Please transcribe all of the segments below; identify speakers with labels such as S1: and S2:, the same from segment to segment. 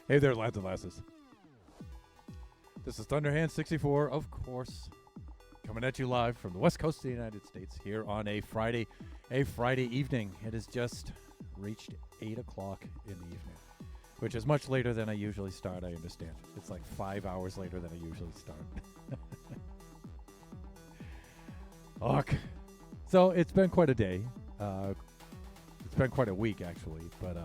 S1: Hey there, lads and lasses. This is Thunderhand64, of course, coming at you live from the west coast of the United States here on a Friday evening. It has just reached 8 o'clock in the evening, which is much later than I usually start, I understand. It's like 5 hours later than I usually start. Ugh. So it's been quite a day. It's been quite a week, actually, but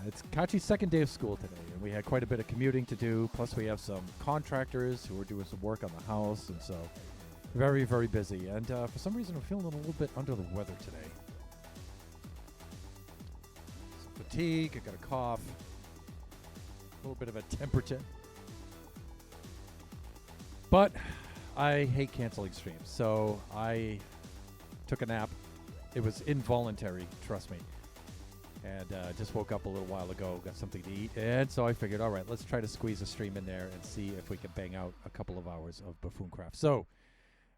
S1: it's Kachi's second day of school today, and we had quite a bit of commuting to do, plus we have some contractors who are doing some work on the house, and so very, very busy. And for some reason, I'm feeling a little bit under the weather today. Some fatigue, I got a cough, a little bit of a temperature. But I hate canceling streams, so I took a nap. It was involuntary, trust me. And just woke up a little while ago, got something to eat, and so I figured, all right, let's try to squeeze a stream in there and see if we can bang out a couple of hours of Buffooncraft. So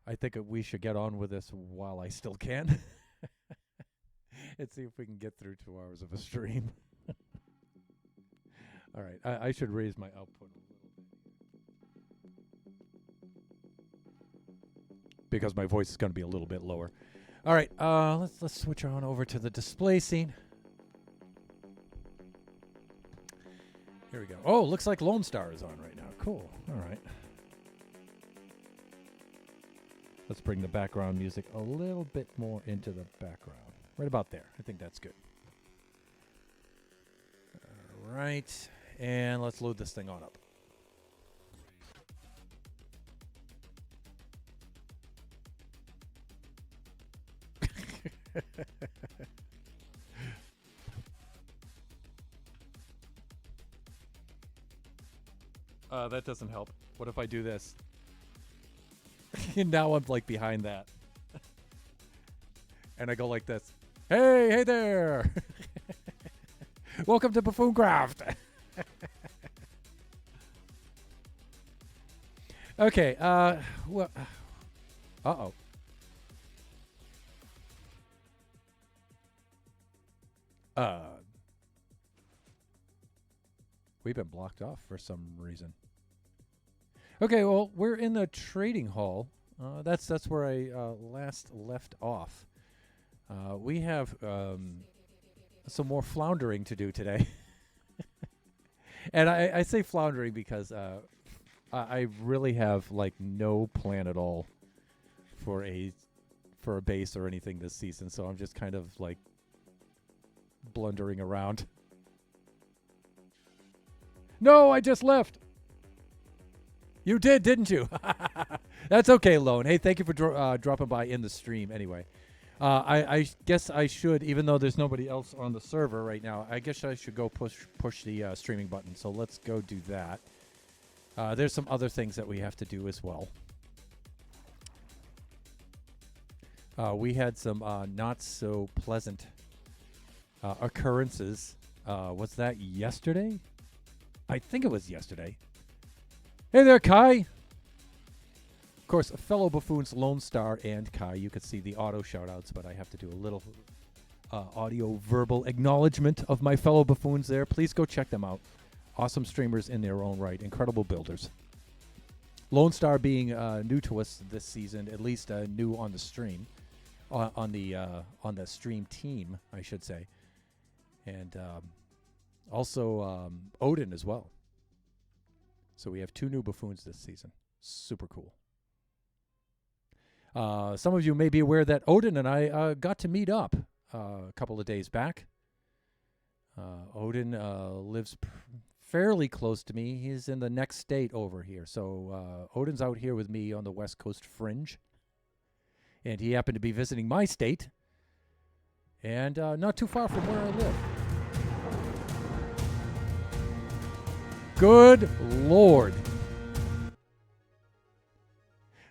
S1: I think we should get on with this while I still can and see if we can get through 2 hours of a stream. All right, I should raise my output a little bit because my voice is going to be a little bit lower. All right, let's switch on over to the display scene. Here we go. Oh, looks like Lone Star is on right now. Cool. All right. Let's bring the background music a little bit more into the background. Right about there. I think that's good. All right. And let's load this thing on up. That doesn't help. What if I do this? Now I'm like behind that. And I go like this. Hey there. Welcome to Buffooncraft. Okay, well, uh-oh. We've been blocked off for some reason. Okay, well, we're in the trading hall. That's where I last left off. We have some more floundering to do today. And I say floundering because I really have like no plan at all for a base or anything this season. So I'm just kind of like blundering around. No, I just left. You did, didn't you? That's okay, Lone. Hey, thank you for dropping by in the stream anyway. I guess I should, even though there's nobody else on the server right now, I guess I should go push the streaming button. So let's go do that. There's some other things that we have to do as well. We had some not so pleasant occurrences. Was that yesterday? I think it was yesterday. Hey there, Kai. Of course, fellow buffoons Lone Star and Kai. You could see the auto shout-outs, but I have to do a little audio verbal acknowledgement of my fellow buffoons there. Please go check them out. Awesome streamers in their own right. Incredible builders. Lone Star being new to us this season, at least new on the stream, on the stream team, I should say. And also Odin as well. So we have 2 new buffoons this season. Super cool. Some of you may be aware that Odin and I got to meet up a couple of days back. Odin lives fairly close to me. He's in the next state over here. So Odin's out here with me on the West Coast fringe. And he happened to be visiting my state. And not too far from where I live. Good Lord.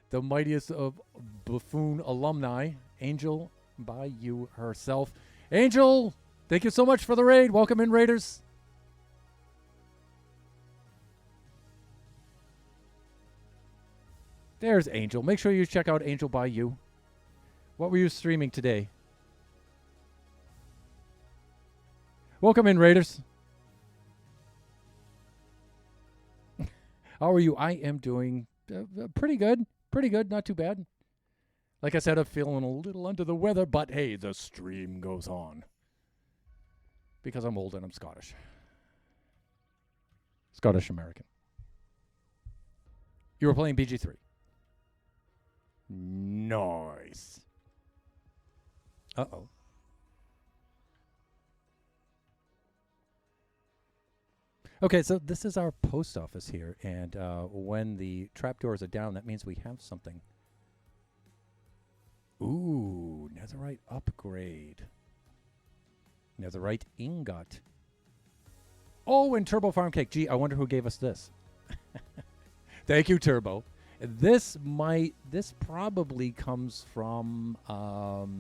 S1: The mightiest of buffoon alumni, Angel by you herself. Angel, thank you so much for the raid. Welcome in, Raiders. There's Angel. Make sure you check out Angel by you. What were you streaming today? Welcome in, Raiders. How are you? I am doing pretty good. Pretty good. Not too bad. Like I said, I'm feeling a little under the weather, but hey, the stream goes on. Because I'm old and I'm Scottish. Scottish American. You were playing BG3. Nice. Uh-oh. Okay, so this is our post office here, and when the trapdoors are down, that means we have something. Ooh, netherite upgrade. Netherite ingot. Oh, and Turbo Farm Cake. Gee, I wonder who gave us this. Thank you, Turbo. This probably comes from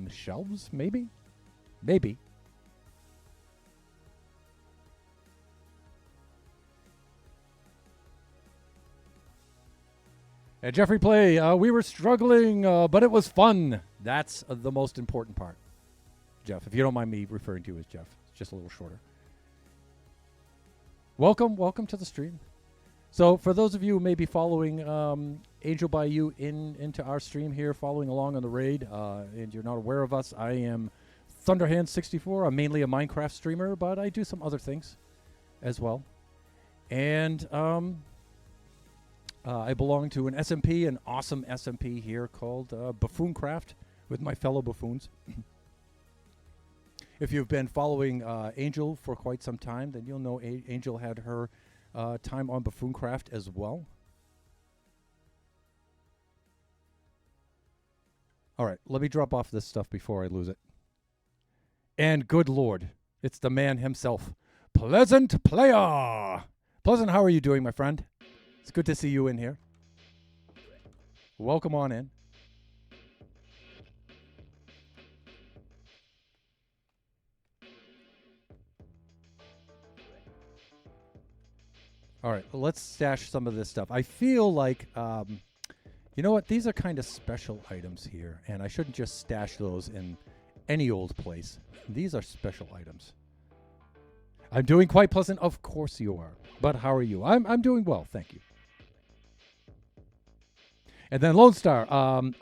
S1: shelves, maybe? Maybe. And Jeffrey Play, we were struggling, but it was fun. That's the most important part. Jeff, if you don't mind me referring to you as Jeff. It's just a little shorter. Welcome to the stream. So for those of you who may be following Angel by You into our stream here, following along on the raid, and you're not aware of us, I am Thunderhand64. I'm mainly a Minecraft streamer, but I do some other things as well. And I belong to an SMP, an awesome SMP here called Buffooncraft with my fellow buffoons. If you've been following Angel for quite some time, then you'll know Angel had her time on Buffooncraft as well. All right, let me drop off this stuff before I lose it. And good Lord, it's the man himself, Pleasant Player. Pleasant, how are you doing, my friend? It's good to see you in here. Welcome on in. All right, let's stash some of this stuff. I feel like, you know what? These are kind of special items here, and I shouldn't just stash those in any old place. These are special items. I'm doing quite pleasant. Of course you are. But how are you? I'm doing well, thank you. And then Lone Star,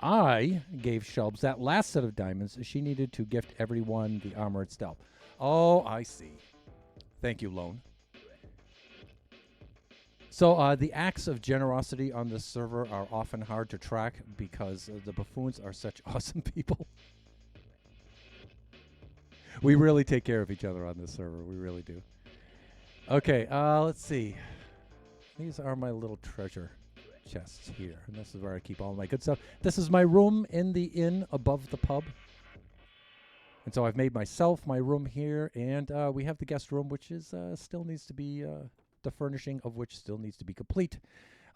S1: I gave Shelbs that last set of diamonds. She needed to gift everyone the armored stealth. Oh, I see. Thank you, Lone. So the acts of generosity on this server are often hard to track because the buffoons are such awesome people. We really take care of each other on this server. We really do. Okay, let's see. These are my little treasure chests here, and this is where I keep all my good stuff. This is my room in the inn above the pub, and so I've made myself my room here, and we have the guest room, which is still needs to be the furnishing of which still needs to be complete.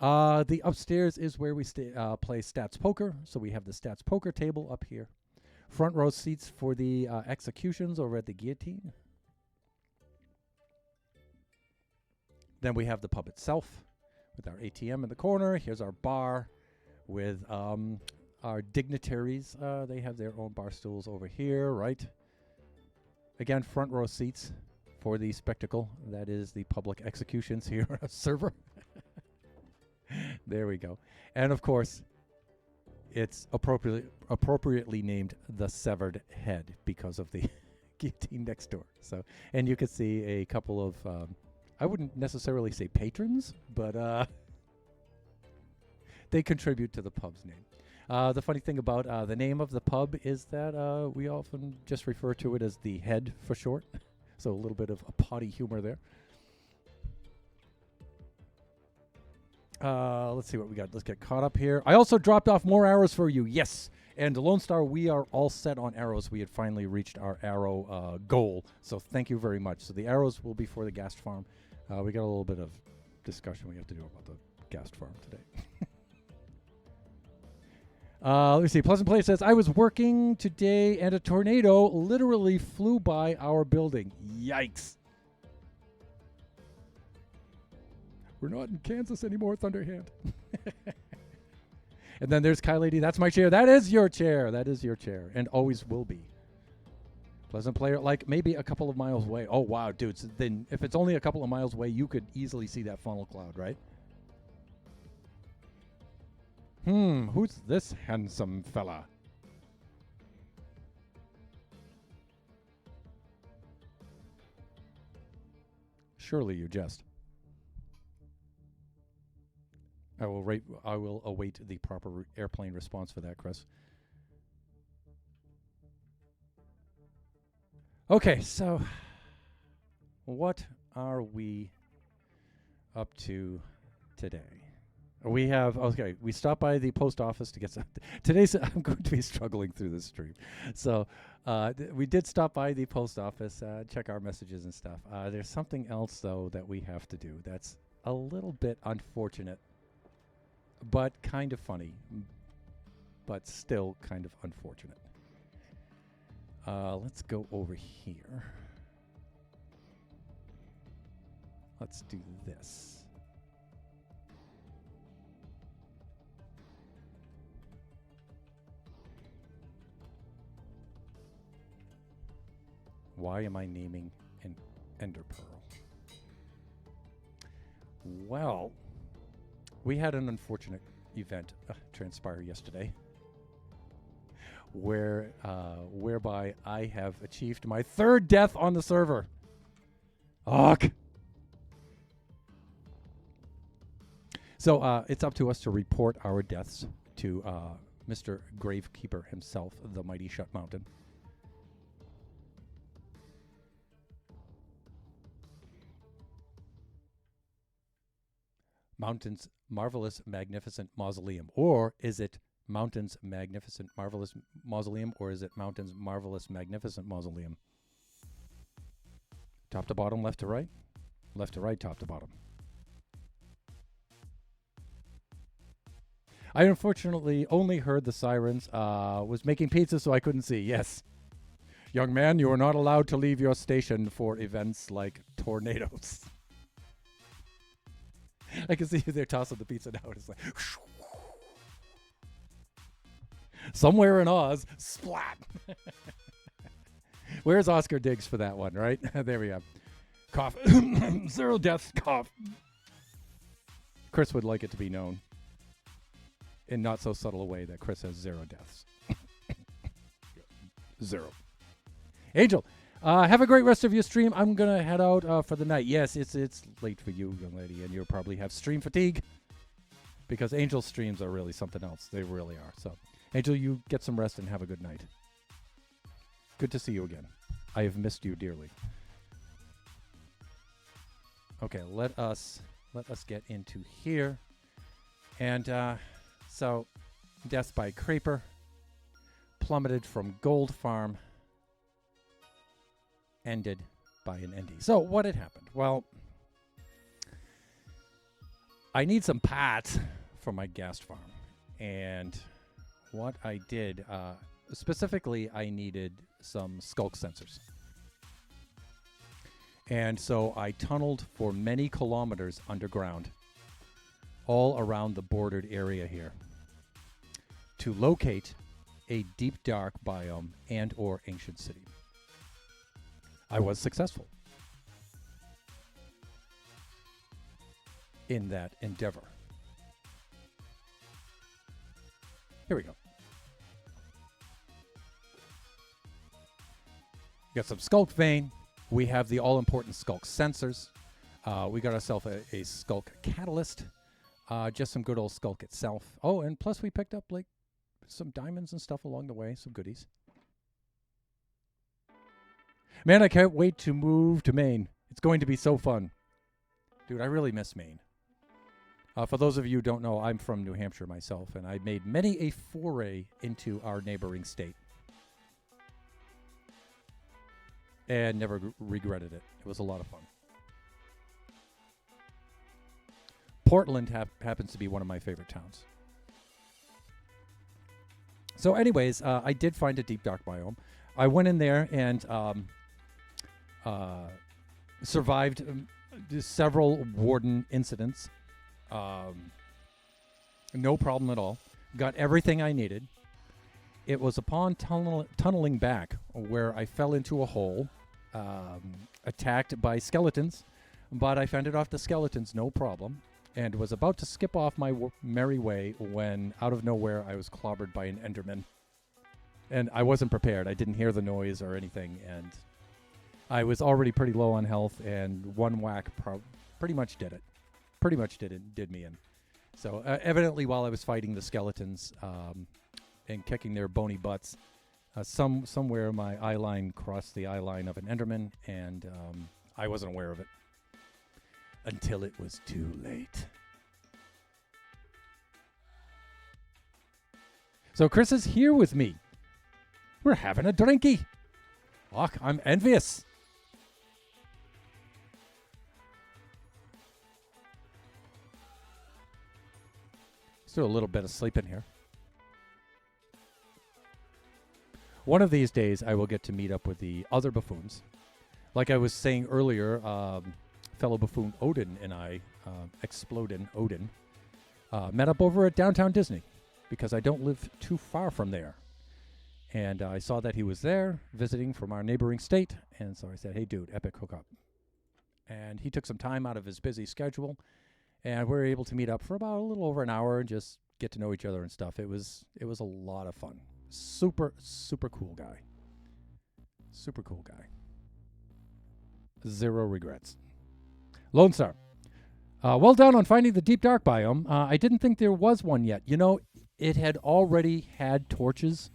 S1: The upstairs is where we play stats poker, so we have the stats poker table up here. Front row seats for the executions over at the guillotine. Then we have the pub itself with our ATM in the corner. Here's our bar with our dignitaries. They have their own bar stools over here, right? Again, front row seats for the spectacle. That is the public executions here on our server. There we go. And of course, it's appropriately named the Severed Head because of the guillotine next door. So, and you can see a couple of I wouldn't necessarily say patrons, but they contribute to the pub's name. The funny thing about the name of the pub is that we often just refer to it as the Head for short. So a little bit of a potty humor there. Let's see what we got. Let's get caught up here. I also dropped off more arrows for you. Yes. And Lone Star, we are all set on arrows. We had finally reached our arrow goal. So thank you very much. So the arrows will be for the ghast farm. We got a little bit of discussion we have to do about the ghast farm today. Let me see. Pleasant Place says, I was working today and a tornado literally flew by our building. Yikes. We're not in Kansas anymore, Thunderhand. And then there's Kai Lady. That's my chair. That is your chair. That is your chair. And always will be. Pleasant Player, like maybe a couple of miles away. Oh, wow, dude. So then if it's only a couple of miles away, you could easily see that funnel cloud, right? Who's this handsome fella? Surely you jest. I will await the proper airplane response for that, Chris. Okay, so what are we up to today? We stopped by the post office to get some. I'm going to be struggling through this stream. So we did stop by the post office, check our messages and stuff. There's something else, though, that we have to do that's a little bit unfortunate, but kind of funny, but still kind of unfortunate. Let's go over here. Let's do this. Why am I naming an ender pearl? Well, we had an unfortunate event transpire yesterday, whereby I have achieved my 3rd death on the server. Ugh. So it's up to us to report our deaths to Mr. Gravekeeper himself, the mighty Shut Mountain. Mountain's Marvelous Magnificent Mausoleum. Or is it Mountain's Magnificent Marvelous Mausoleum, or is it Mountain's Marvelous Magnificent Mausoleum? Top to bottom, left to right? Left to right, top to bottom. I unfortunately only heard the sirens. Was making pizza, so I couldn't see. Yes. Young man, you are not allowed to leave your station for events like tornadoes. I can see they're tossing the pizza now. It's like, somewhere in Oz, splat. Where's Oscar Diggs for that one, right? There we go. Cough. 0 deaths, cough. Chris would like it to be known in not so subtle a way that Chris has 0 deaths. 0. Angel, have a great rest of your stream. I'm going to head out for the night. Yes, it's late for you, young lady, and you'll probably have stream fatigue because Angel's streams are really something else. They really are. So, Angel, you get some rest and have a good night. Good to see you again. I have missed you dearly. Okay, let us get into here. And so, death by Creeper, plummeted from Gold Farm, ended by an ND. So what had happened? Well, I need some parts for my gas farm. And what I did, specifically, I needed some skulk sensors. And so I tunneled for many kilometers underground, all around the bordered area here, to locate a deep dark biome and or ancient city. I was successful in that endeavor. Here we go. Got some skulk vein. We have the all-important skulk sensors. We got ourselves a skulk catalyst. Just some good old skulk itself. Oh, and plus we picked up like some diamonds and stuff along the way, some goodies. Man, I can't wait to move to Maine. It's going to be so fun. Dude, I really miss Maine. For those of you who don't know, I'm from New Hampshire myself, and I made many a foray into our neighboring state. And never regretted it. It was a lot of fun. Portland happens to be one of my favorite towns. So anyways, I did find a deep dark biome. I went in there and survived several warden incidents. No problem at all. Got everything I needed. It was upon tunneling back where I fell into a hole, attacked by skeletons, but I fended off the skeletons, no problem. and was about to skip off my merry way when, out of nowhere, I was clobbered by an Enderman. And I wasn't prepared. I didn't hear the noise or anything, and I was already pretty low on health, and one whack pretty much did it. Pretty much did me in. So evidently, while I was fighting the skeletons and kicking their bony butts, somewhere my eye line crossed the eye line of an Enderman, and I wasn't aware of it until it was too late. So Chris is here with me. We're having a drinky. Fuck, I'm envious. Still a little bit of sleep in here. One of these days, I will get to meet up with the other buffoons. Like I was saying earlier, fellow buffoon Odin and I, Explodin Odin, met up over at Downtown Disney because I don't live too far from there. And I saw that he was there visiting from our neighboring state. And so I said, hey, dude, epic hookup. And he took some time out of his busy schedule. And we were able to meet up for about a little over an hour and just get to know each other and stuff. It was a lot of fun. Super, super cool guy. Super cool guy. Zero regrets. Lone Star. Well done on finding the deep dark biome. I didn't think there was one yet. You know, it had already had torches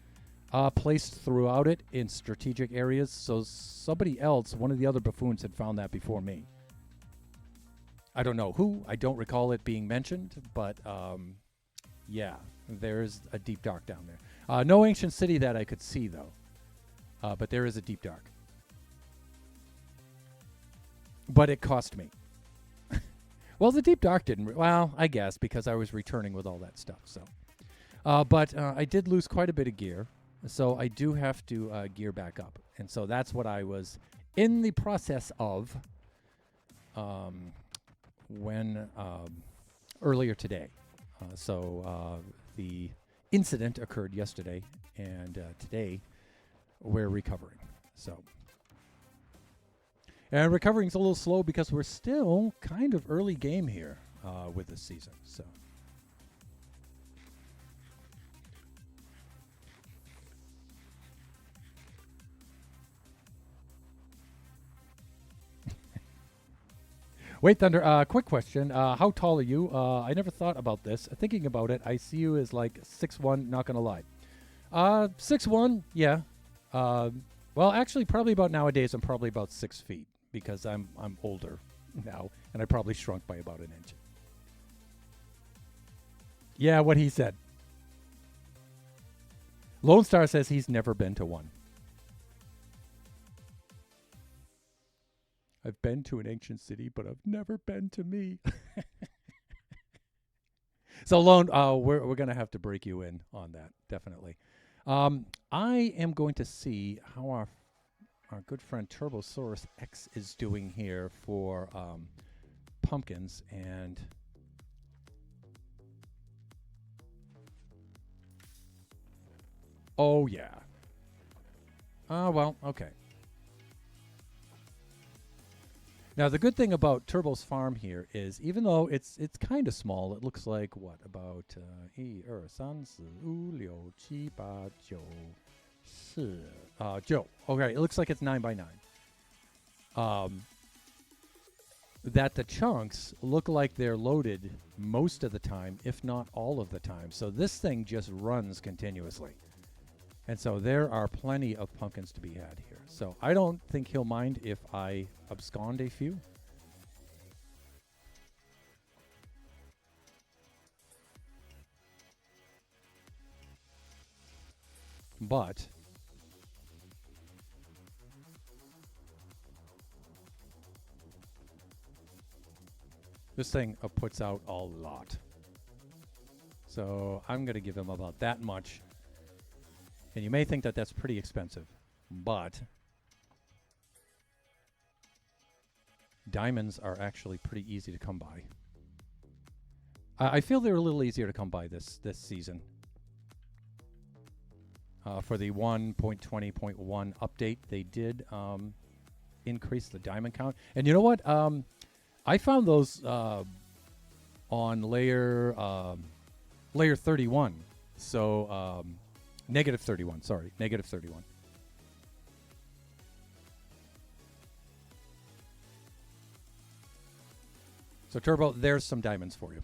S1: placed throughout it in strategic areas. So somebody else, one of the other buffoons, had found that before me. I don't know who. I don't recall it being mentioned, but yeah, there's a deep dark down there. No ancient city that I could see, though, but there is a deep dark. But it cost me. Well, the deep dark didn't. Well, I guess because I was returning with all that stuff. So, but I did lose quite a bit of gear, so I do have to gear back up, and so that's what I was in the process of. When earlier today. So the incident occurred yesterday, and today we're recovering. So, and recovering's a little slow because we're still kind of early game here with this season. So. Wait, Thunder, quick question. How tall are you? I never thought about this. Thinking about it, I see you as like 6'1", not going to lie. 6'1", yeah. Well, actually, probably about nowadays, I'm probably about 6 feet because I'm older now, and I probably shrunk by about an inch. Yeah, what he said. Lone Star says he's never been to one. I've been to an ancient city, but I've never been to me. So, Lone, we're going to have to break you in on that, definitely. I am going to see how our good friend Turbosaurus X is doing here for pumpkins. And oh, yeah. Well, okay. Now, the good thing about Turbo's farm here is, even though it's kind of small, it looks like, what, about 1, 2, 3, 4, 5, 6, 7, 8, 9, 10. Okay, it looks like it's 9 by 9. That the chunks look like they're loaded most of the time, if not all of the time. So this thing just runs continuously. And so there are plenty of pumpkins to be had here. So I don't think he'll mind if I abscond a few. But this thing puts out a lot. So I'm going to give him about that much. And you may think that that's pretty expensive, but diamonds are actually pretty easy to come by. I feel they're a little easier to come by this season. For the 1.20.1 update, they did increase the diamond count. And you know what? I found those on layer 31. So negative 31. Sorry, negative 31. So Turbo, there's some diamonds for you.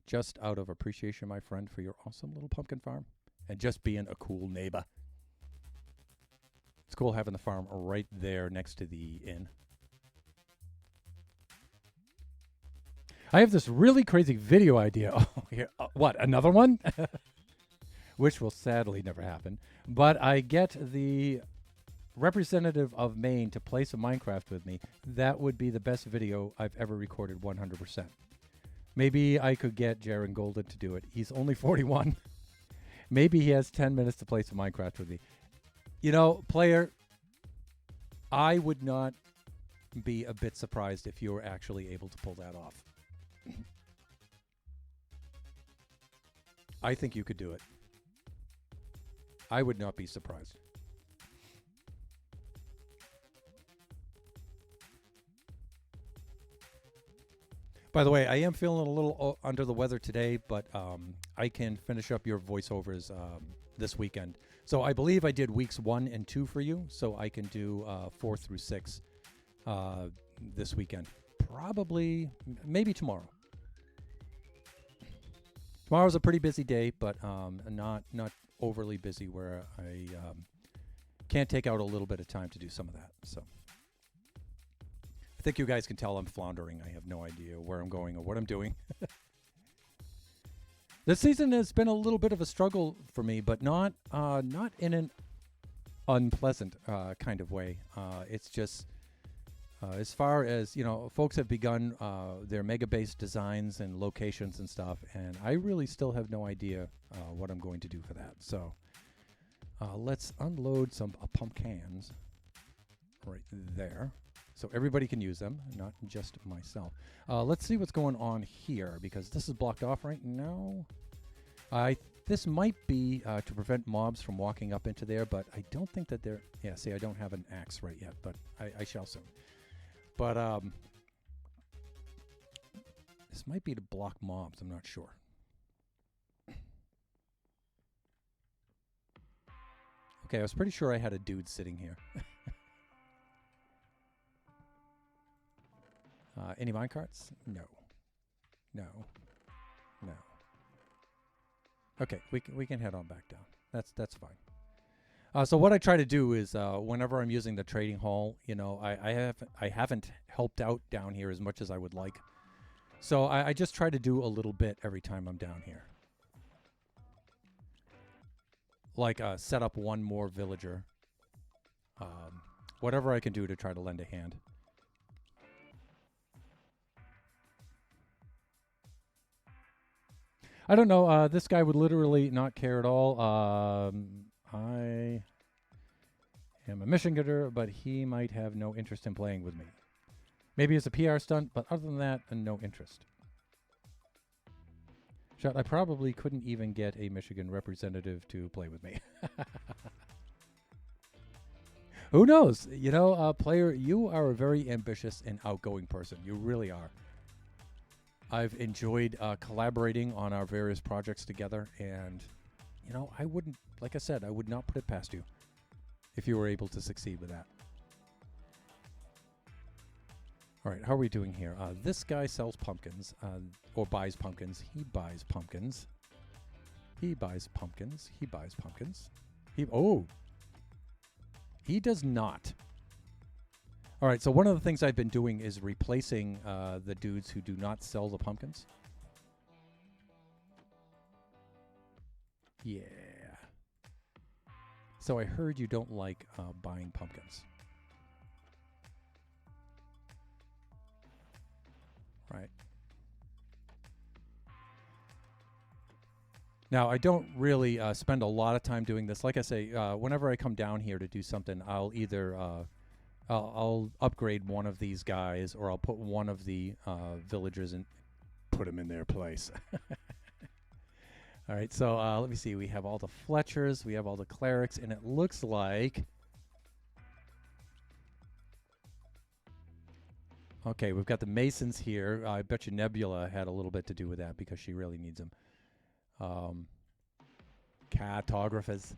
S1: Just out of appreciation, my friend, for your awesome little pumpkin farm and just being a cool neighbor. It's cool having the farm right there next to the inn. I have this really crazy video idea. Oh, here, what, another one? Which will sadly never happen. But I get the representative of Maine to play some Minecraft with me. That would be the best video I've ever recorded 100%. Maybe I could get Jaron Golden to do it. He's only 41. Maybe he has 10 minutes to play some Minecraft with me. You know, player, I would not be a bit surprised if you were actually able to pull that off. I think you could do it. I would not be surprised. By the way, I am feeling a little under the weather today, but I can finish up your voiceovers this weekend. So I believe I did weeks 1 and 2 for you, so I can do 4 through 6 this weekend. Probably, maybe tomorrow. Tomorrow's a pretty busy day, but not overly busy where I can't take out a little bit of time to do some of that. So I think you guys can tell I'm floundering. I have no idea where I'm going or what I'm doing. This season has been a little bit of a struggle for me, but not in an unpleasant kind of way. It's just as far as, you know, folks have begun their mega-based designs and locations and stuff, and I really still have no idea what I'm going to do for that. So let's unload some pumpkins right there, so everybody can use them, not just myself. Let's see what's going on here, because this is blocked off right now. This might be to prevent mobs from walking up into there, but I don't think that they're... Yeah, see, I don't have an axe right yet, but I shall soon. But this might be to block mobs. I'm not sure. Okay, I was pretty sure I had a dude sitting here. Any minecarts? No. No. No. Okay, we can head on back down. That's fine. So what I try to do is whenever I'm using the trading hall, you know, I haven't helped out down here as much as I would like. So I just try to do a little bit every time I'm down here. Like set up one more villager. Whatever I can do to try to lend a hand. I don't know. This guy would literally not care at all. I am a mission getter, but he might have no interest in playing with me. Maybe it's a PR stunt, but other than that, no interest. Shot, I probably couldn't even get a Michigan representative to play with me. Who knows? You know, player, you are a very ambitious and outgoing person. You really are. I've enjoyed collaborating on our various projects together, and, you know, I wouldn't, like I said, I would not put it past you if you were able to succeed with that. All right, how are we doing here? This guy sells pumpkins, or buys pumpkins. He buys pumpkins. He buys pumpkins. He buys pumpkins. He does not. All right, so one of the things I've been doing is replacing the dudes who do not sell the pumpkins. Yeah. So I heard you don't like buying pumpkins. Right. Now, I don't really spend a lot of time doing this. Like I say, whenever I come down here to do something, I'll either... I'll upgrade one of these guys, or I'll put one of the villagers and put them in their place. All right, so let me see. We have all the Fletchers, we have all the clerics, and it looks like Okay, we've got the Masons here. I bet you Nebula had a little bit to do with that because she really needs them. Cartographers.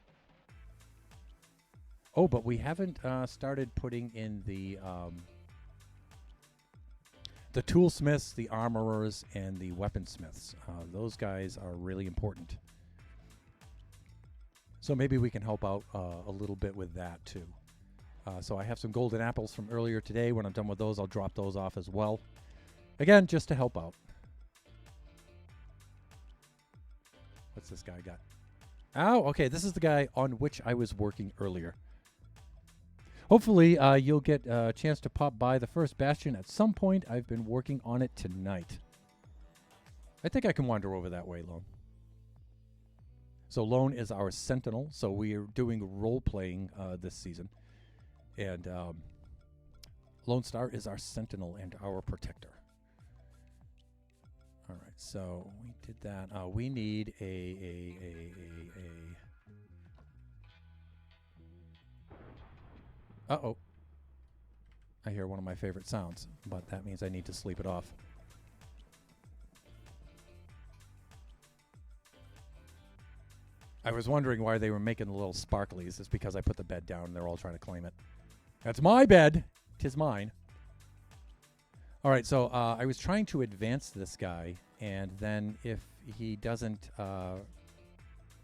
S1: Oh, but we haven't started putting in the toolsmiths, the armorers, and the weaponsmiths. Those guys are really important. So maybe we can help out a little bit with that too. So I have some golden apples from earlier today. When I'm done with those, I'll drop those off as well. Again, just to help out. What's this guy got? Oh, okay. This is the guy on which I was working earlier. Hopefully, you'll get a chance to pop by the first bastion at some point. I've been working on it tonight. I think I can wander over that way, Lone. So Lone is our sentinel. So we are doing role-playing this season. And Lone Star is our sentinel and our protector. All right, so we did that. We need Uh-oh. I hear one of my favorite sounds, but that means I need to sleep it off. I was wondering why they were making the little sparklies. It's because I put the bed down and they're all trying to claim it. That's my bed. 'Tis mine. All right, so I was trying to advance this guy, and then if he doesn't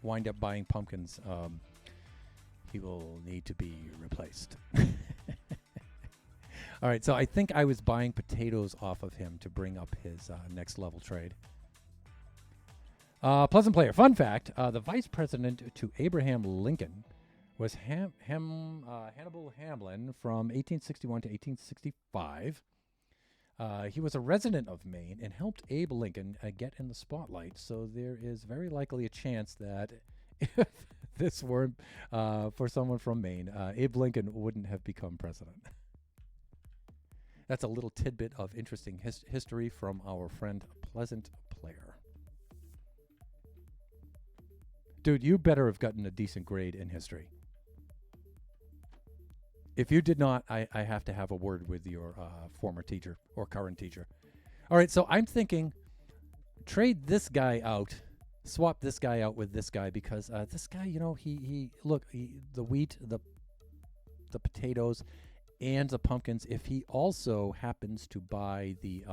S1: wind up buying pumpkins, he will need to be replaced. All right, so I think I was buying potatoes off of him to bring up his next level trade. Pleasant player. Fun fact, the vice president to Abraham Lincoln was Hannibal Hamlin from 1861 to 1865. He was a resident of Maine and helped Abe Lincoln get in the spotlight, so there is very likely a chance that if this were for someone from Maine, Abe Lincoln wouldn't have become president. That's a little tidbit of interesting history from our friend Pleasant Player. Dude, you better have gotten a decent grade in history. If you did not, I have to have a word with your former teacher or current teacher. All right, so I'm thinking trade this guy out, swap this guy out with this guy because this guy, you know, the wheat, the potatoes, and the pumpkins. If he also happens to buy the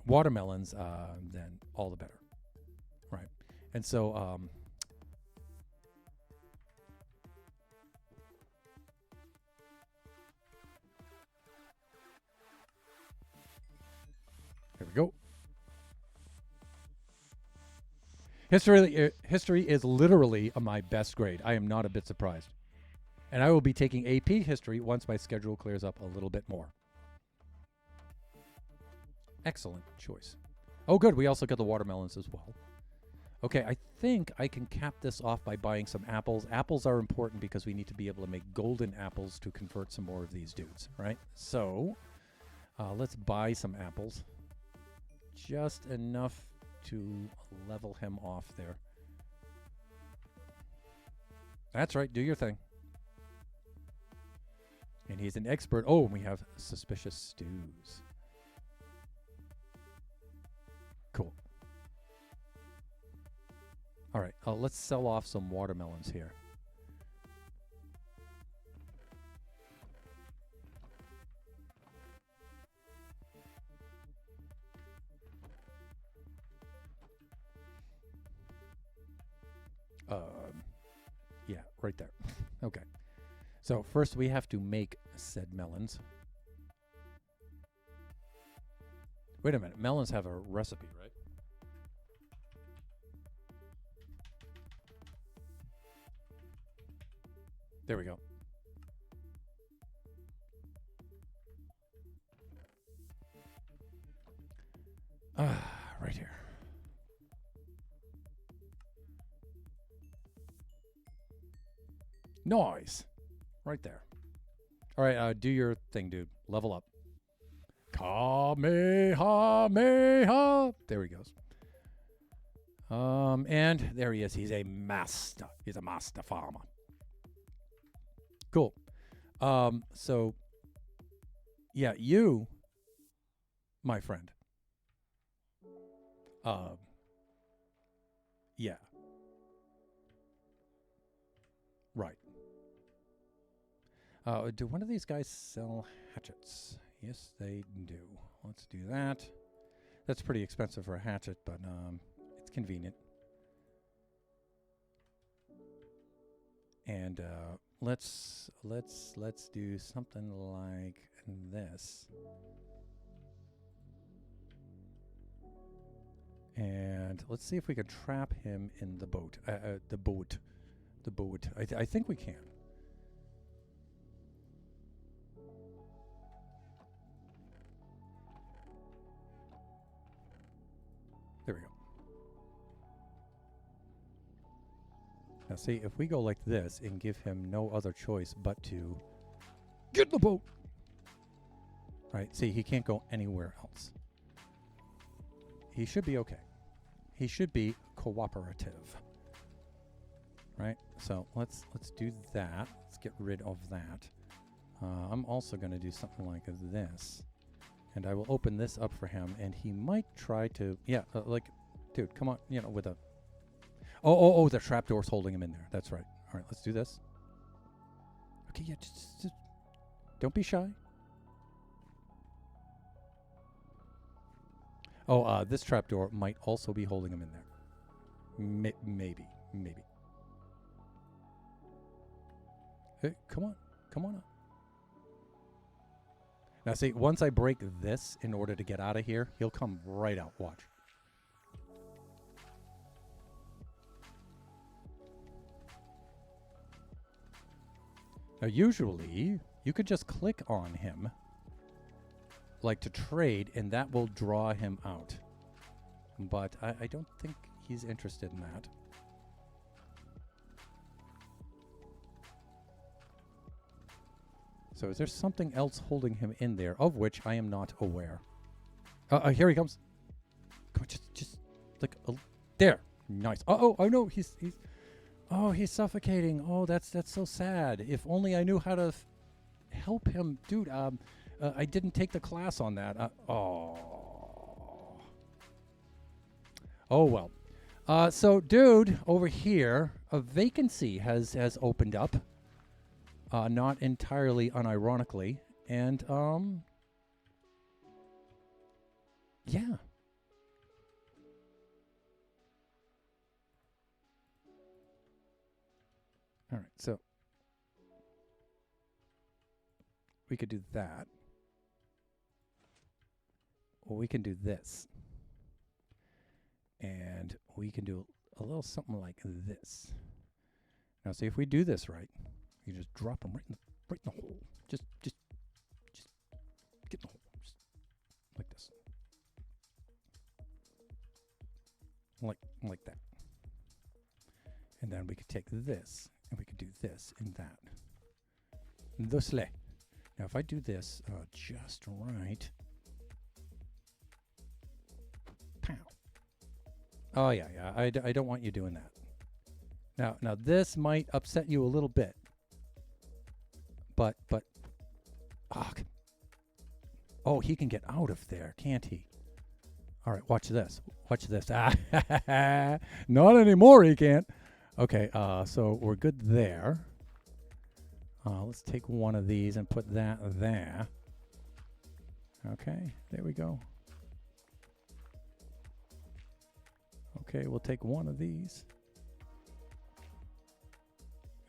S1: watermelons, then all the better, right? And so. Here we go. History is literally my best grade. I am not a bit surprised. And I will be taking AP History once my schedule clears up a little bit more. Excellent choice. Oh, good. We also got the watermelons as well. Okay, I think I can cap this off by buying some apples. Apples are important because we need to be able to make golden apples to convert some more of these dudes, right? So let's buy some apples. Just enough to level him off there. That's right, do your thing. And he's an expert. Oh, we have suspicious stews. Cool. All right, let's sell off some watermelons here. Yeah, right there. Okay. So first we have to make said melons. Wait a minute. Melons have a recipe, right? There we go. Right here. Nice. Right there. All right, do your thing, dude. Level up. Kamehameha. There he goes. And there he is. He's a master. He's a master farmer. Cool. So, Yeah, you, my friend. Yeah, right. Do one of these guys sell hatchets? Yes, they do. Let's do that. That's pretty expensive for a hatchet, but it's convenient. And let's do something like this. And let's see if we can trap him in the boat. The boat. I think we can. There we go. Now see, if we go like this and give him no other choice but to get in the boat. Right, see, he can't go anywhere else. He should be okay. He should be cooperative. Right, so let's do that. Let's get rid of that. I'm also going to do something like this. And I will open this up for him, and he might try to, like, dude, come on, with a, oh, the trapdoor's holding him in there. That's right. All right, let's do this. Okay, yeah, just don't be shy. Oh, this trapdoor might also be holding him in there. Maybe. Hey, come on up. Now see, once I break this in order to get out of here, he'll come right out. Watch. Now usually, you could just click on him, like to trade, and that will draw him out. But I don't think he's interested in that. So is there something else holding him in there, of which I am not aware? Here he comes. Come on, just like there. Nice. Oh, no, he's suffocating. Oh, that's so sad. If only I knew how to help him, dude. I didn't take the class on that. Oh well. So, dude, over here, a vacancy has opened up. Not entirely unironically, and yeah. All right, so we could do that. Or we can do this. And we can do a little something like this. Now, see, if we do this right, you just drop them right in the hole. Just get in the hole. Just like this. Like that. And then we could take this, and we could do this and that. Thusly. Now, if I do this just right. Pow. Oh, yeah. I don't want you doing that. Now this might upset you a little bit. But oh, he can get out of there, can't he? All right, watch this. Not anymore, he can't. Okay, so we're good there. Let's take one of these and put that there. Okay, there we go. Okay, we'll take one of these.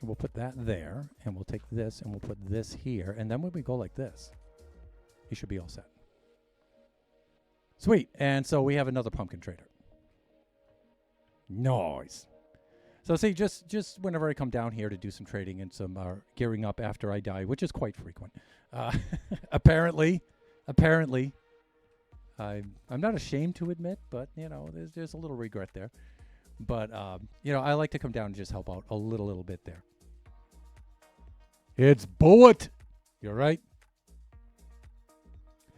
S1: And we'll put that there, and we'll take this, and we'll put this here. And then when we go like this, he should be all set. Sweet. And so we have another pumpkin trader. Nice. So see, just whenever I come down here to do some trading and some gearing up after I die, which is quite frequent, apparently, I'm not ashamed to admit, but there's a little regret there. But I like to come down and just help out a little bit there. It's Bullet. You're right.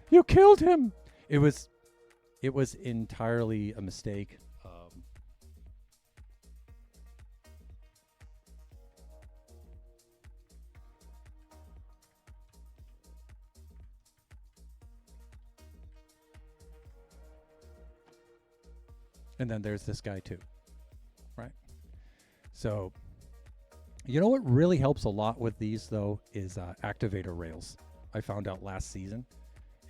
S1: You killed him. It was entirely a mistake. And then there's this guy too, right? So, you know what really helps a lot with these, though, is activator rails. I found out last season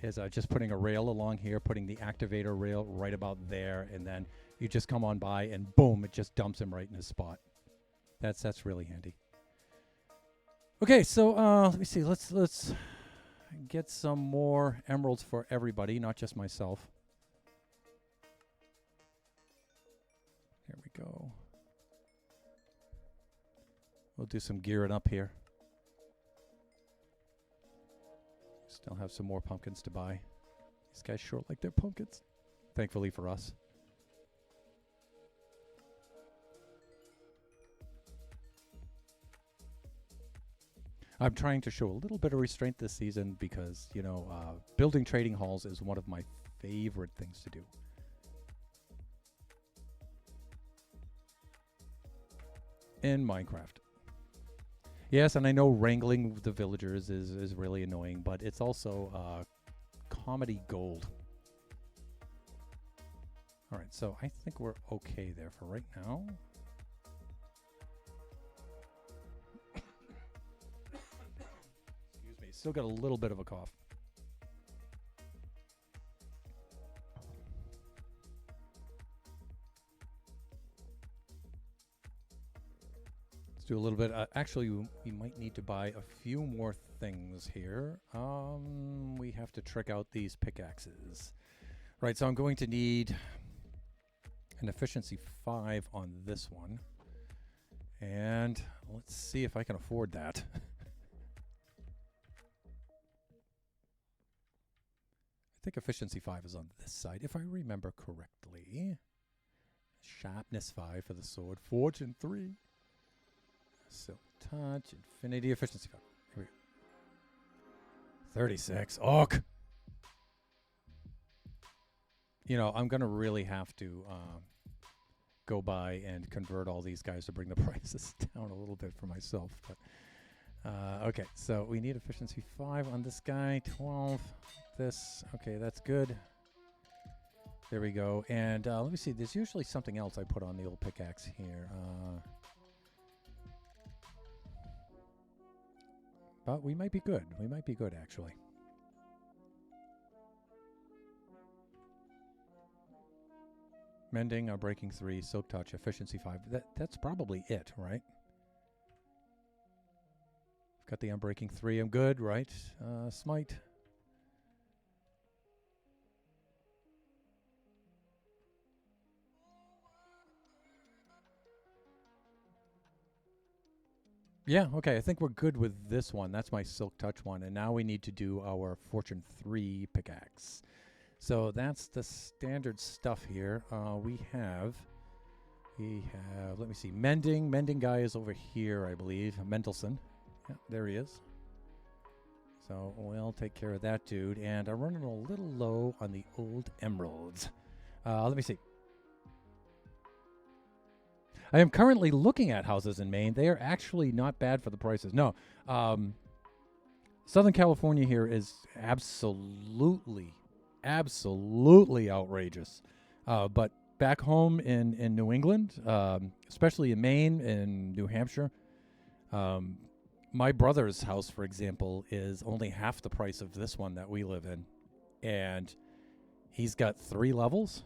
S1: is just putting a rail along here, putting the activator rail right about there, and then you just come on by and boom, it just dumps him right in his spot. That's really handy. Okay, so let me see. Let's get some more emeralds for everybody, not just myself. Here we go. We'll do some gearing up here. Still have some more pumpkins to buy. These guys sure like their pumpkins. Thankfully for us. I'm trying to show a little bit of restraint this season because, you know, building trading halls is one of my favorite things to do. In Minecraft. Yes, and I know wrangling the villagers is really annoying, but it's also comedy gold. All right, so I think we're okay there for right now. Excuse me, still got a little bit of a cough. Let's do a little bit. Actually, we might need to buy a few more things here. We have to trick out these pickaxes. Right, so I'm going to need an efficiency 5 on this one. And let's see if I can afford that. I think efficiency 5 is on this side, if I remember correctly. Sharpness 5 for the sword. Fortune 3. Silk touch, infinity, efficiency 5. Here we go. 36. Ok. You know, I'm going to really have to go by and convert all these guys to bring the prices down a little bit for myself. But okay, so we need efficiency 5 on this guy. 12. This. Okay, that's good. There we go. And let me see. There's usually something else I put on the old pickaxe here. But we might be good. We might be good, actually. Mending, breaking 3, silk touch, efficiency 5. That's probably it, right? Got the unbreaking 3. I'm good, right? Smite. Yeah, okay, I think we're good with this one. That's my silk touch one. And now we need to do our fortune 3 pickaxe. So that's the standard stuff here. We have, let me see, mending. Mending guy is over here, I believe. Mendelson. Yeah, there he is. So we'll take care of that dude. And I'm running a little low on the old emeralds. Let me see. I am currently looking at houses in Maine. They are actually not bad for the prices. No. Southern California here is absolutely outrageous. But back home in New England, especially in Maine and New Hampshire, my brother's house, for example, is only half the price of this one that we live in. And he's got 3 levels.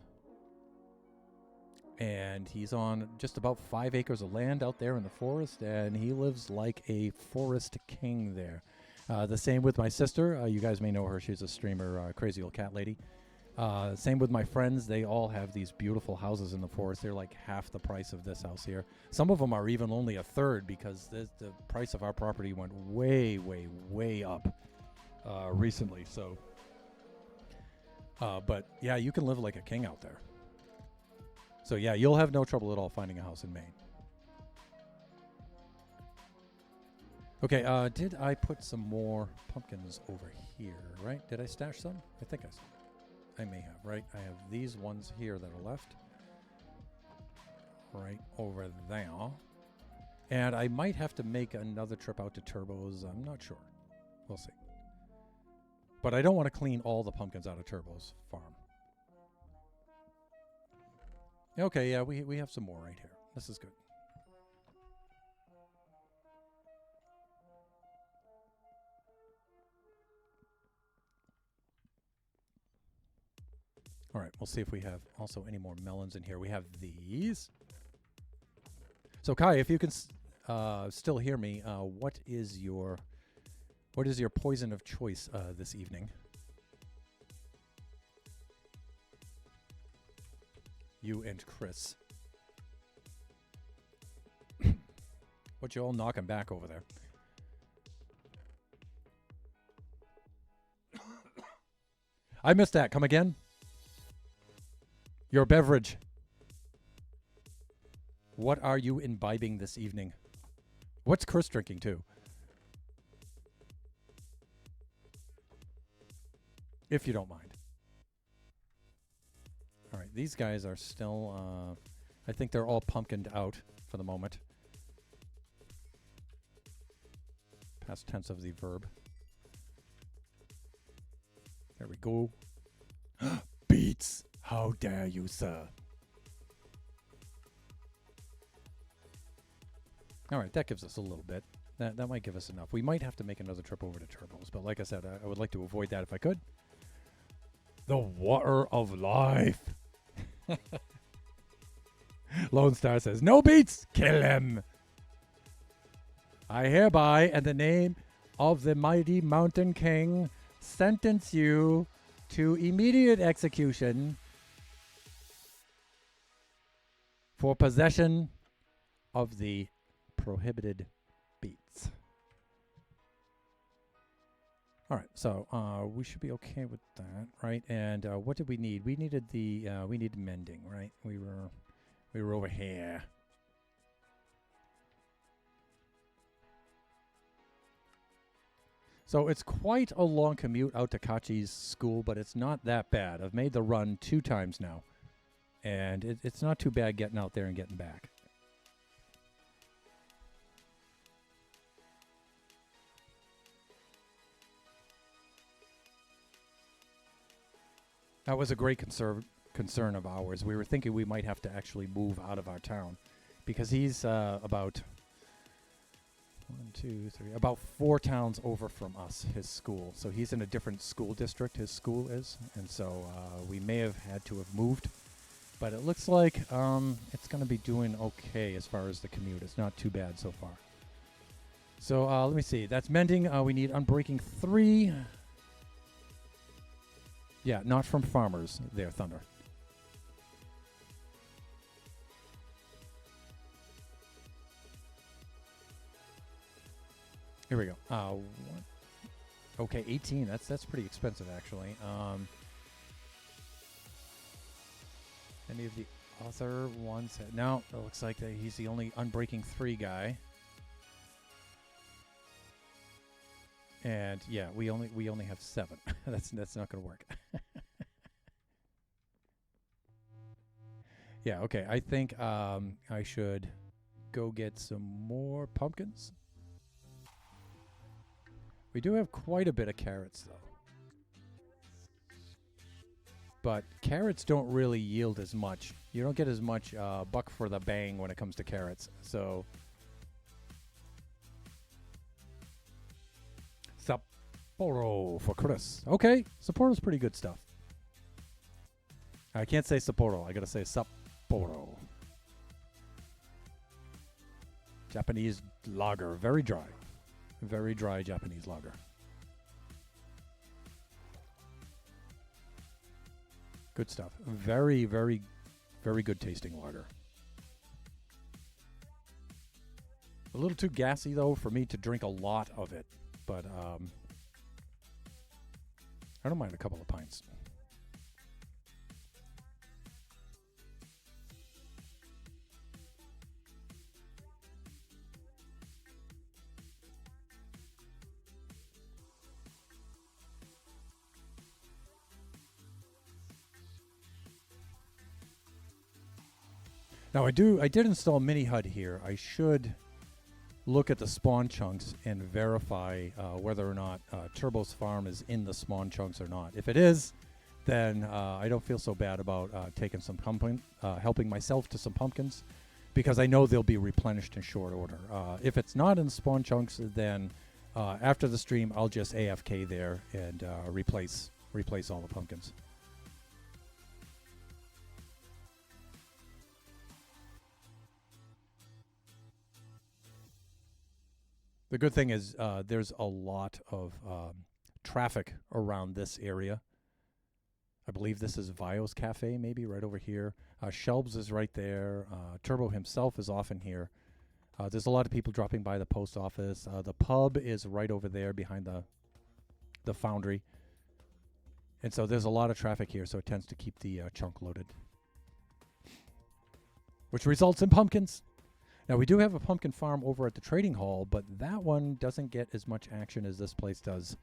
S1: And he's on just about 5 acres of land out there in the forest, and he lives like a forest king there. The same with my sister. You guys may know her. She's a streamer, Crazy Old Cat Lady. Same with my friends. They all have these beautiful houses in the forest. They're like half the price of this house here. Some of them are even only a third because the price of our property went way, way, way up recently. So, but yeah, you can live like a king out there. So yeah, you'll have no trouble at all finding a house in Maine. Okay, did I put some more pumpkins over here, right? Did I stash some? I think I may have, right? I have these ones here that are left. Right over there. And I might have to make another trip out to Turbo's. I'm not sure. We'll see. But I don't want to clean all the pumpkins out of Turbo's farm. Okay, yeah, we have some more right here. This is good. All right, we'll see if we have also any more melons in here. We have these. So Kai, if you can still hear me, what is your poison of choice this evening? You and Chris. What you all knocking back over there? I missed that. Come again? Your beverage. What are you imbibing this evening? What's Chris drinking too? If you don't mind. All right, these guys are still, I think they're all pumpkined out for the moment. Past tense of the verb. There we go. Beets! How dare you, sir? All right, that gives us a little bit. That might give us enough. We might have to make another trip over to Turbos, but like I said, I would like to avoid that if I could. The water of life. Lone Star says, no beats, kill him. I hereby, in the name of the mighty Mountain King, sentence you to immediate execution for possession of the prohibited beats. All right, so we should be okay with that, right? And what did we need? We needed the we needed mending, right? We were over here. So it's quite a long commute out to Kachi's school, but it's not that bad. I've made the run 2 times now, and it's not too bad getting out there and getting back. That was a great concern of ours. We were thinking we might have to actually move out of our town because he's about 4 towns over from us, his school. So he's in a different school district, his school is. And so we may have had to have moved. But it looks like it's going to be doing okay as far as the commute. It's not too bad so far. So let me see. That's mending. We need unbreaking 3. Yeah, not from farmers there, Thunder. Here we go. Okay, 18. That's pretty expensive, actually. Any of the other ones? No, it looks like that he's the only unbreaking 3 guy. And yeah, we only have 7. that's not going to work. Yeah, okay. I think I should go get some more pumpkins. We do have quite a bit of carrots, though. But carrots don't really yield as much. You don't get as much buck for the bang when it comes to carrots. So Sapporo for Chris. Okay, Sapporo's pretty good stuff. I can't say Sapporo. I gotta say Sapporo. Japanese lager, very dry. Very dry Japanese lager. Good stuff. Very, very, very good tasting lager. A little too gassy, though, for me to drink a lot of it. But I don't mind a couple of pints. Now I did install Mini HUD here. I should look at the spawn chunks and verify whether or not Turbo's farm is in the spawn chunks or not. If it is, then I don't feel so bad about taking some helping myself to some pumpkins, because I know they'll be replenished in short order. If it's not in the spawn chunks, then after the stream, I'll just AFK there and replace all the pumpkins. The good thing is there's a lot of traffic around this area. I believe this is Vio's Cafe, maybe right over here. Shelbs is right there. Turbo himself is often here. There's a lot of people dropping by the post office. The pub is right over there behind the foundry. And so there's a lot of traffic here, so it tends to keep the chunk loaded, which results in pumpkins. Now, we do have a pumpkin farm over at the trading hall, but that one doesn't get as much action as this place does.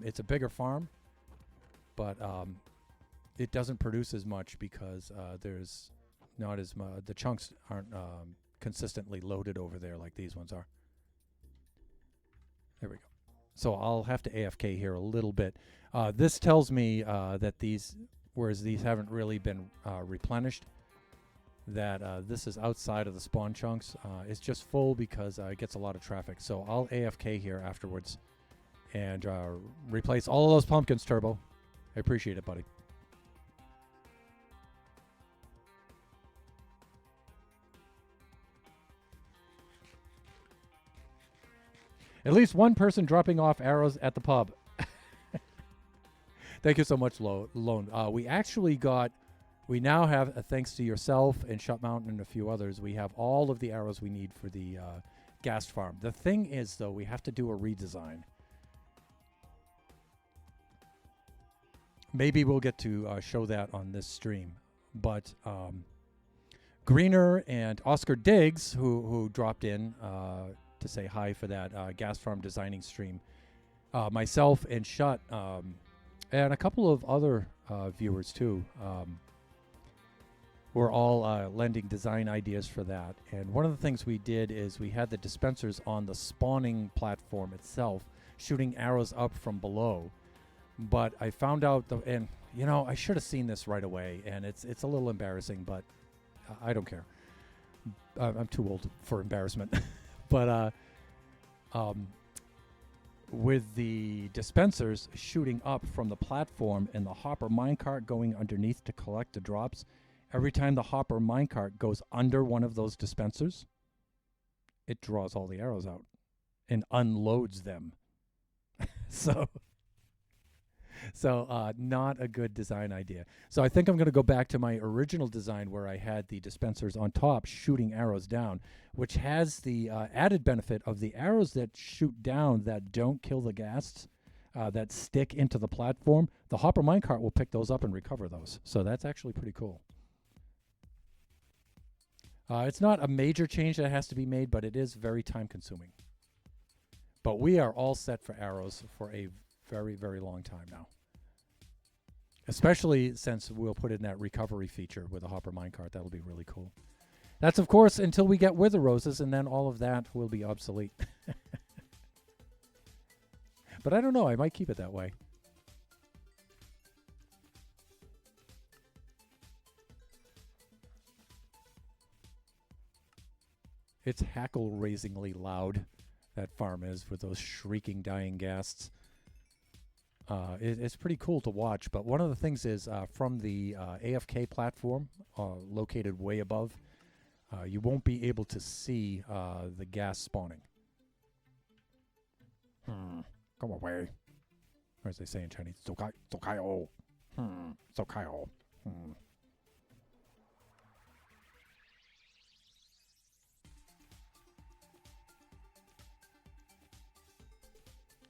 S1: It's a bigger farm, but it doesn't produce as much because there's not as much. The chunks aren't consistently loaded over there like these ones are. There we go. So I'll have to AFK here a little bit. This tells me that these, whereas these haven't really been replenished, that this is outside of the spawn chunks. It's just full because it gets a lot of traffic. So I'll AFK here afterwards and replace all of those pumpkins, Turbo. I appreciate it, buddy. At least one person dropping off arrows at the pub. Thank you so much, Lone. We now have, thanks to yourself and Shut Mountain and a few others, we have all of the arrows we need for the gas farm. The thing is, though, we have to do a redesign. Maybe we'll get to show that on this stream. But Greener and Oscar Diggs, who dropped in to say hi for that gas farm designing stream, myself and Shut, and a couple of other viewers too, we're all lending design ideas for that. And one of the things we did is we had the dispensers on the spawning platform itself, shooting arrows up from below. But I found out, and you know, I should have seen this right away, and it's a little embarrassing, but I don't care. I'm too old for embarrassment. But with the dispensers shooting up from the platform and the hopper minecart going underneath to collect the drops, every time the hopper minecart goes under one of those dispensers, it draws all the arrows out and unloads them. So not a good design idea. So I think I'm going to go back to my original design where I had the dispensers on top shooting arrows down, which has the added benefit of the arrows that shoot down that don't kill the ghasts, that stick into the platform. The hopper minecart will pick those up and recover those. So that's actually pretty cool. It's not a major change that has to be made, but it is very time consuming. But we are all set for arrows for a very, very long time now. Especially since we'll put in that recovery feature with a hopper minecart. That'll be really cool. That's, of course, until we get wither roses, and then all of that will be obsolete. But I don't know. I might keep it that way. It's hackle-raisingly loud, that farm is, with those shrieking, dying ghasts. It's pretty cool to watch, but one of the things is from the AFK platform located way above, you won't be able to see the gas spawning. Come away. Or as they say in Chinese, 走开,走开哦. 走开哦.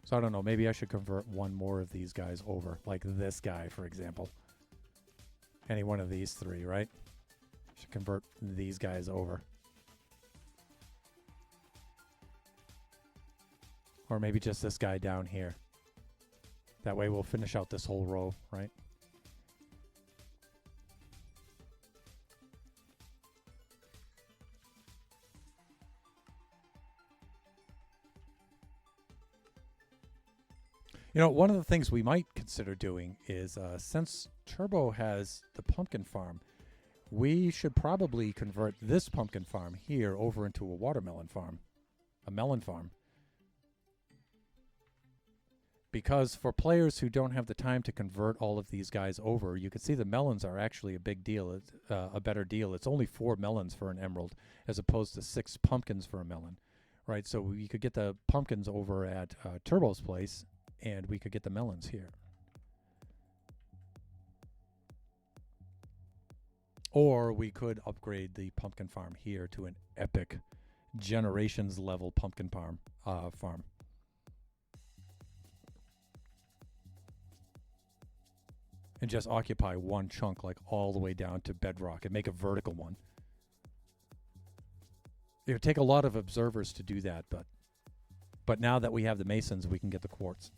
S1: So I don't know, maybe I should convert one more of these guys over, like this guy, for example. Any one of these three, right? Should convert these guys over. Or maybe just this guy down here. That way we'll finish out this whole row, right? You know, one of the things we might consider doing is since Turbo has the pumpkin farm, we should probably convert this pumpkin farm here over into a watermelon farm, a melon farm. Because for players who don't have the time to convert all of these guys over, you can see the melons are actually a big deal. It's a better deal. It's only 4 melons for an emerald as opposed to 6 pumpkins for a melon, right? So we could get the pumpkins over at Turbo's place, and we could get the melons here. Or we could upgrade the pumpkin farm here to an epic generations level pumpkin farm. And just occupy one chunk like all the way down to bedrock and make a vertical one. It would take a lot of observers to do that, but now that we have the masons, we can get the quartz.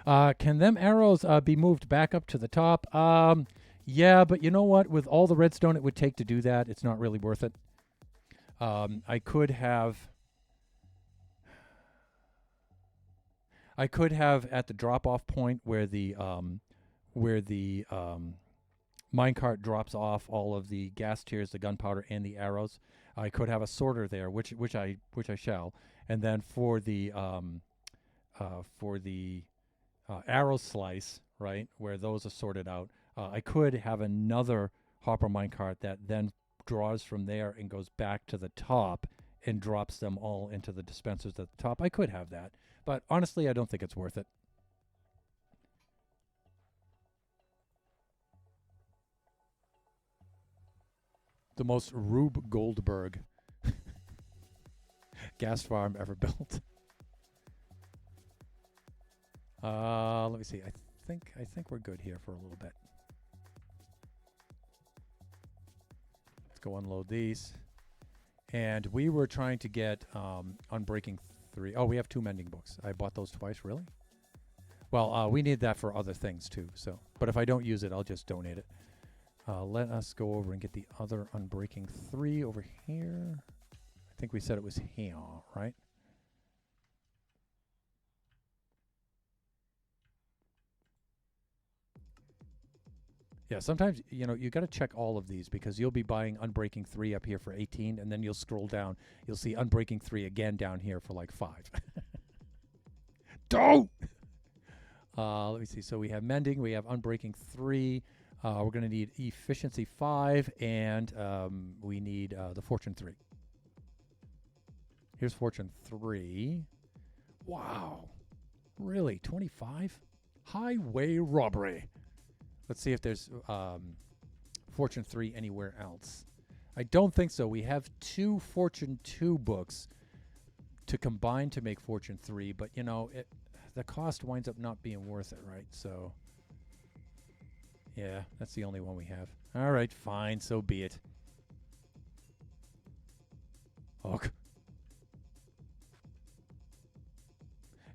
S1: Can them arrows be moved back up to the top? Yeah, but you know what? With all the redstone it would take to do that, it's not really worth it. I could have at the drop-off point where the minecart drops off all of the gas tiers, the gunpowder, and the arrows. I could have a sorter there, which I shall, and then for the arrow slice, right, where those are sorted out, I could have another hopper minecart that then draws from there and goes back to the top and drops them all into the dispensers at the top. I could have that, but honestly, I don't think it's worth it. The most Rube Goldberg gas farm ever built. Let me see. I think we're good here for a little bit. Let's go unload these. And we were trying to get Unbreaking 3. Oh, we have 2 mending books. I bought those twice, really? Well, we need that for other things too. So, but if I don't use it, I'll just donate it. Let us go over and get the other Unbreaking 3 over here. I think we said it was here, right? Yeah, sometimes, you know, you got to check all of these because you'll be buying Unbreaking 3 up here for 18, and then you'll scroll down. You'll see Unbreaking 3 again down here for like 5. Don't! Let me see. So we have Mending. We have Unbreaking 3. We're going to need Efficiency 5, and we need the Fortune 3. Here's Fortune 3. Wow. Really? 25? Highway robbery. Let's see if there's Fortune 3 anywhere else. I don't think so. We have 2 Fortune 2 books to combine to make Fortune 3, but, you know, the cost winds up not being worth it, right? So, yeah, that's the only one we have. All right, fine, so be it. Oh.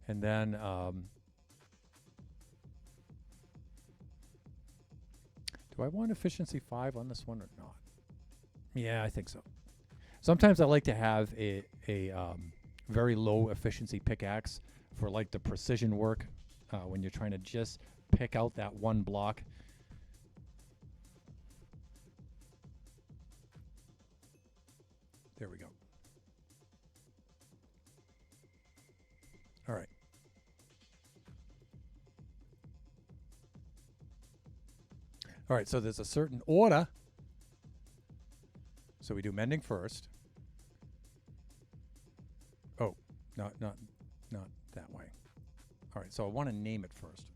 S1: And then... do I want efficiency 5 on this one or not? Yeah, I think so. Sometimes I like to have a very low efficiency pickaxe for like the precision work when you're trying to just pick out that one block. There we go. All right. All right, so there's a certain order. So we do mending first. Oh, not that way. All right, so I want to name it first.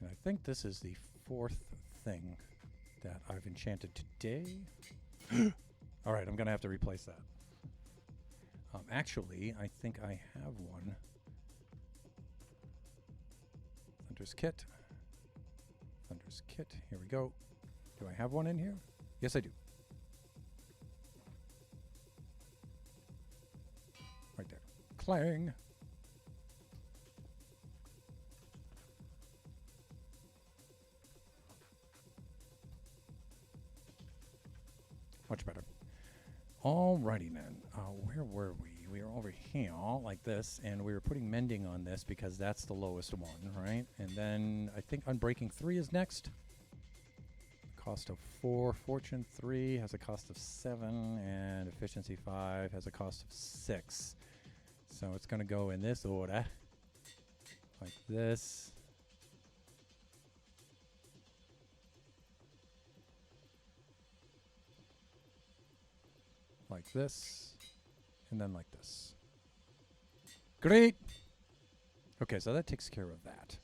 S1: And I think this is the 4th thing that I've enchanted today. All right, I'm going to have to replace that. Actually, I think I have one. Thunder's Kit. Thunder's Kit. Here we go. Do I have one in here? Yes, I do. Right there. Clang. Alrighty then. Where were we? We were over here like this, and we were putting mending on this because that's the lowest one, right? And then I think Unbreaking 3 is next. Cost of 4. Fortune 3 has a cost of 7, and Efficiency 5 has a cost of 6. So it's going to go in this order, like this. Like this, and then like this. Great! Okay, so that takes care of that.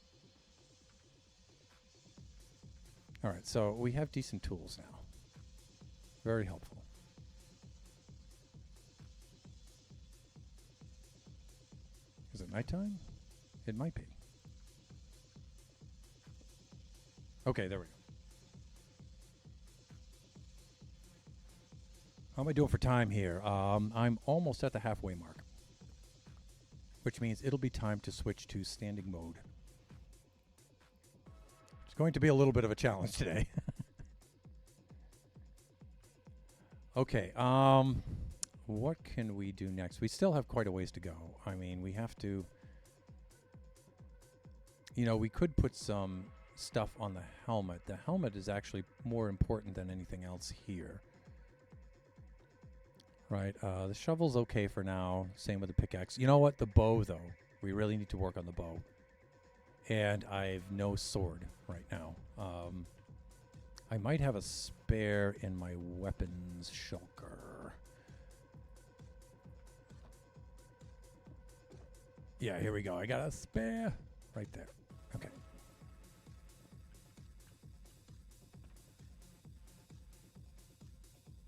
S1: Alright, so we have decent tools now. Very helpful. Is it nighttime? It might be. Okay, there we go. How am I doing for time here? I'm almost at the halfway mark, which means it'll be time to switch to standing mode. It's going to be a little bit of a challenge today. Okay, what can we do next? We still have quite a ways to go. I mean, we have to, you know, we could put some stuff on the helmet. The helmet is actually more important than anything else here. Right, the shovel's okay for now. Same with the pickaxe. You know what? The bow, though. We really need to work on the bow. And I've no sword right now. I might have a spare in my weapons shulker. Yeah, here we go. I got a spare right there. Okay.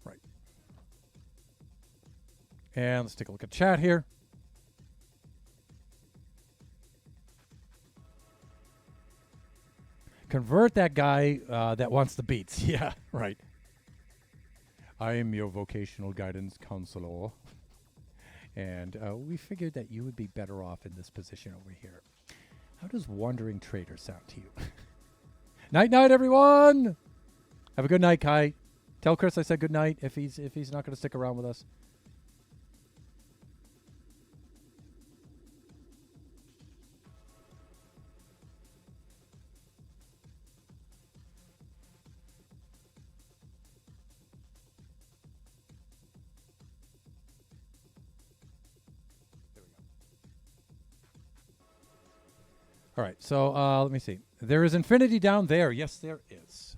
S1: Right. And let's take a look at chat here. Convert that guy that wants the beats. Yeah, right. I am your vocational guidance counselor. And we figured that you would be better off in this position over here. How does Wandering Trader sound to you? Night, night, everyone! Have a good night, Kai. Tell Chris I said good night if he's not going to stick around with us. All right, so let me see. There is infinity down there. Yes, there is.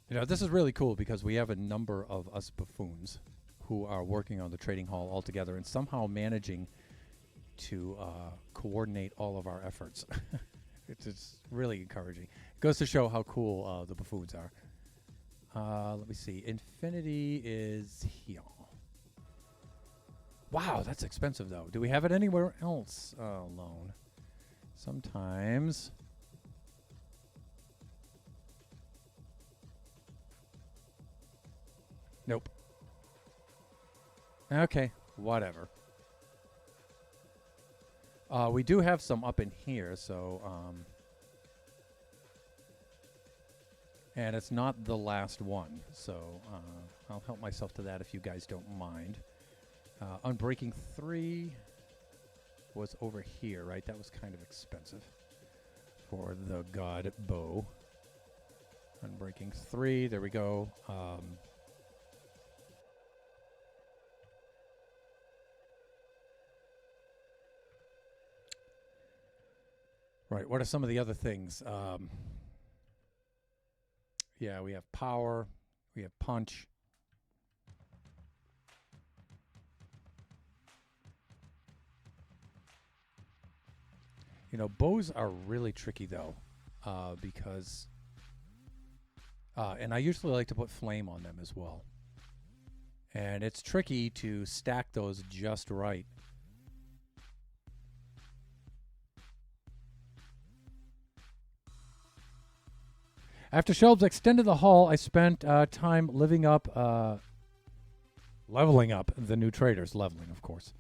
S1: You know, this is really cool because we have a number of us buffoons who are working on the trading hall all together and somehow managing to coordinate all of our efforts. It's really encouraging. It goes to show how cool the buffoons are. Let me see. Infinity is here. Wow, that's expensive, though. Do we have it anywhere else alone? Sometimes. Nope. Okay, whatever. We do have some up in here, so... and it's not the last one, so I'll help myself to that if you guys don't mind. Unbreaking 3 was over here, right? That was kind of expensive for the god bow. Unbreaking 3, there we go. Right, what are some of the other things? Yeah, we have power, we have punch. You know, bows are really tricky, though, because... and I usually like to put flame on them as well. And it's tricky to stack those just right. After Shelbs extended the hall, I spent time leveling up the new traders. Leveling, of course.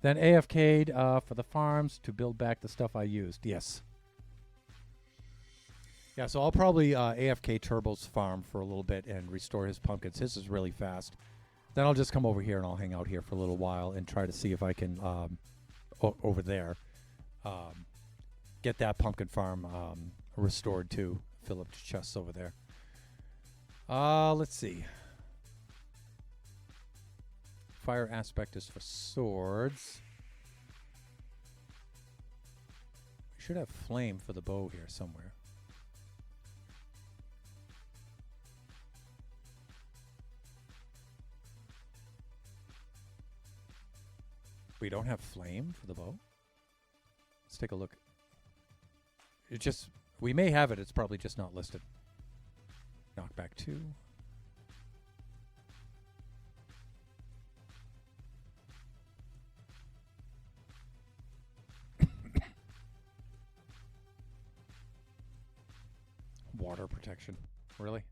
S1: Then AFK'd for the farms to build back the stuff I used. Yes. Yeah, so I'll probably AFK Turbo's farm for a little bit and restore his pumpkins. His is really fast. Then I'll just come over here and I'll hang out here for a little while and try to see if I can, over there, get that pumpkin farm restored too. Fill up the chests over there. Let's see. Fire aspect is for swords. We should have flame for the bow here somewhere. We don't have flame for the bow? Let's take a look. It just, we may have it, it's probably just not listed. Knockback 2. Water protection. Really?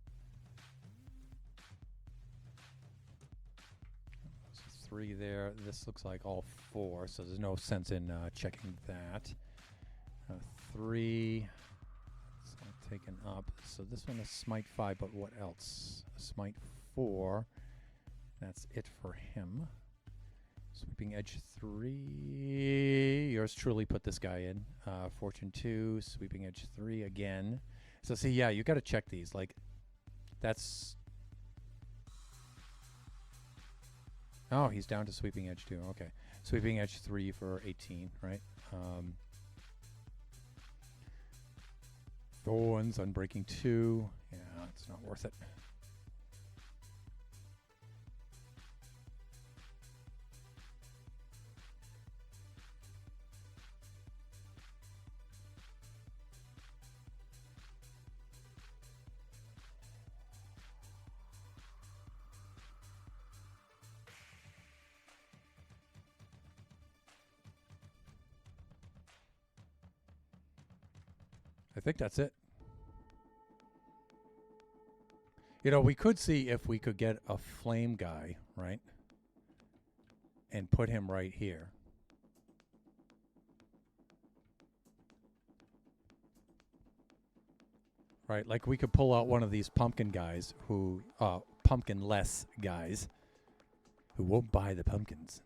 S1: So 3 there. This looks like all 4, so there's no sense in checking that. 3. It's not taken up. So this one is smite 5, but what else? Smite 4. That's it for him. Sweeping edge 3. Yours truly put this guy in. Fortune 2. Sweeping edge 3 again. So see, yeah, you got to check these. Like, that's... Oh, he's down to sweeping edge 2. Okay. Sweeping edge 3 for 18, right? Thorns, unbreaking 2. Yeah, it's not worth it. I think that's it. You know, we could see if we could get a flame guy, right? And put him right here. Right, like we could pull out one of these pumpkin guys who, pumpkin-less guys who won't buy the pumpkins.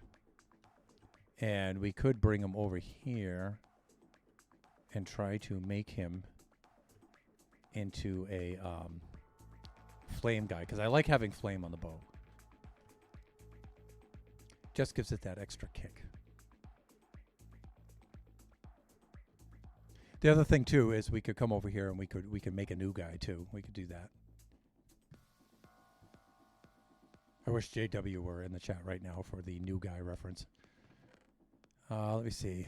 S1: And we could bring him over here and try to make him into a flame guy, because I like having flame on the bow. Just gives it that extra kick. The other thing too is we could come over here and we could make a new guy too. We could do that. I wish JW were in the chat right now for the new guy reference. Let me see.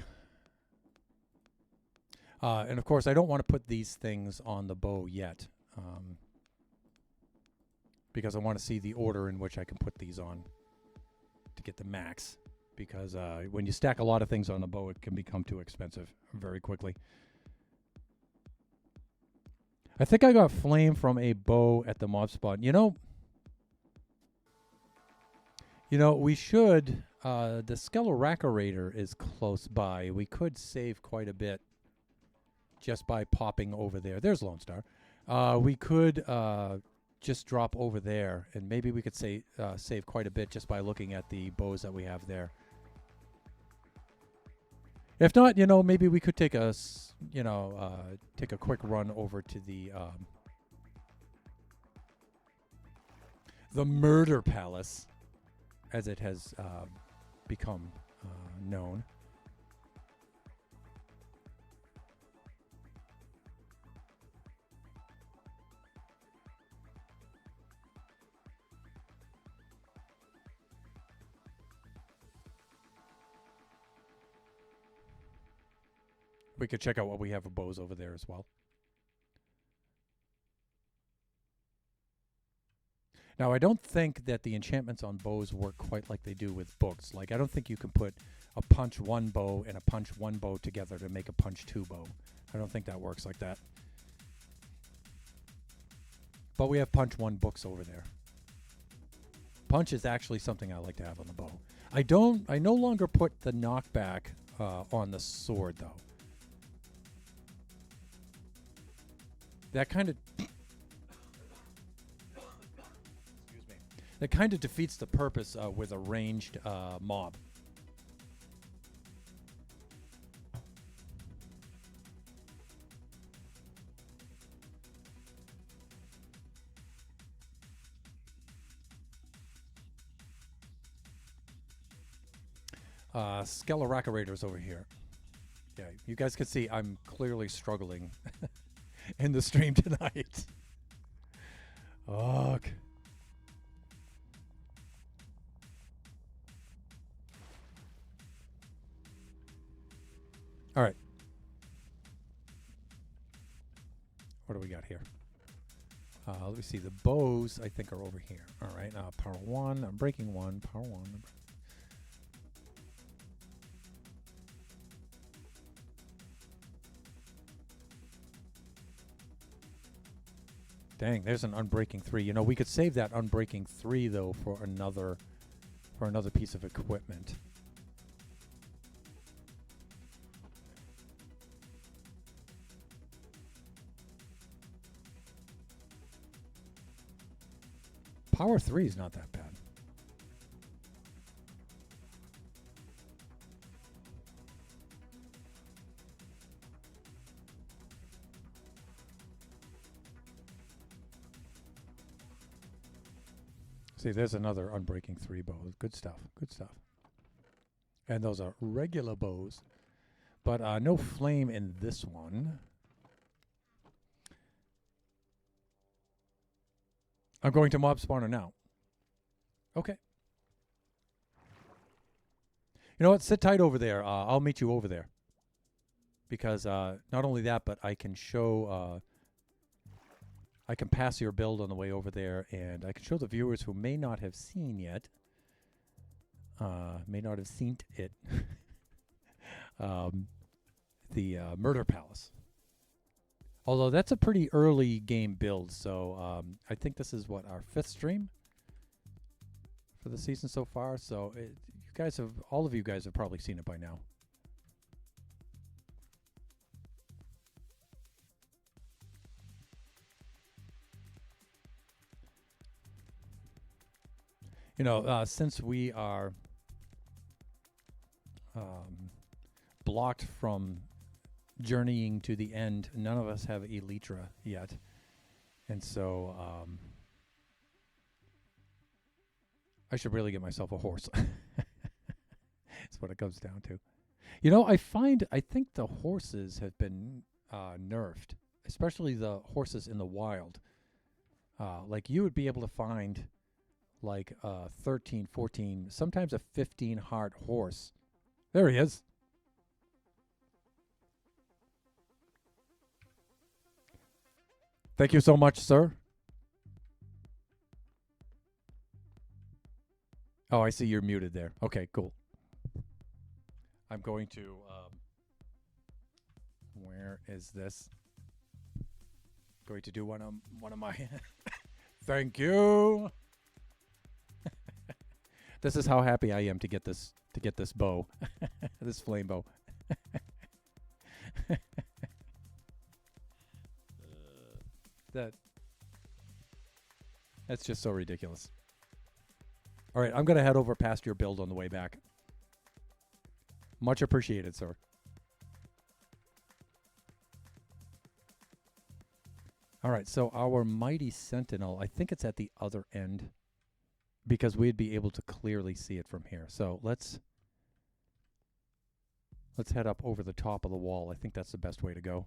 S1: And of course, I don't want to put these things on the bow yet, because I want to see the order in which I can put these on to get the max. Because when you stack a lot of things on the bow, it can become too expensive very quickly. I think I got flame from a bow at the mob spot. You know, we should. The Skeloracerator is close by. We could save quite a bit just by popping over there. There's Lone Star. We could just drop over there, and maybe we could save quite a bit just by looking at the bows that we have there. If not, maybe we could take a quick run over to the Murder Palace, as it has become known. We could check out what we have for bows over there as well. Now, I don't think that the enchantments on bows work quite like they do with books. Like, I don't think you can put a punch 1 bow and a punch 1 bow together to make a punch 2 bow. I don't think that works like that. But we have punch 1 books over there. Punch is actually something I like to have on the bow. I no longer put the knockback on the sword, though. That kind of excuse me. That kind of defeats the purpose with a ranged mob. Skeloracerator's over here. Yeah, you guys can see I'm clearly struggling in the stream tonight. Ugh. All right. What do we got here? Let me see. The bows, I think, are over here. All right. Power 1. I'm breaking 1. Power 1. Dang, there's an unbreaking 3. You know, we could save that unbreaking 3 though for another piece of equipment. Power 3 is not that bad. See, there's another unbreaking 3 bow. Good stuff. Good stuff. And those are regular bows. But no flame in this one. I'm going to mob spawner now. Okay. You know what? Sit tight over there. I'll meet you over there. Because not only that, but I can show... I can pass your build on the way over there, and I can show the viewers who may not have seen yet, may not have seen it, the Murder Palace. Although that's a pretty early game build, so I think this is what, our 5th stream for the season so far. So you guys have, all of you guys have probably seen it by now. You know, since we are blocked from journeying to the end, none of us have Elytra yet. And so I should really get myself a horse. That's what it comes down to. You know, I think the horses have been nerfed, especially the horses in the wild. Like you would be able to find like 13, 14, sometimes a 15 heart horse. There he is. Thank you so much, sir. Oh, I see you're muted there. Okay, cool. I'm going to, where is this? Going to do one of my, thank you. This is how happy I am to get this bow, this flame bow. That's just so ridiculous. All right, I'm gonna head over past your build on the way back. Much appreciated, sir. All right, so our mighty sentinel, I think it's at the other end, because we'd be able to clearly see it from here. So let's head up over the top of the wall. I think that's the best way to go.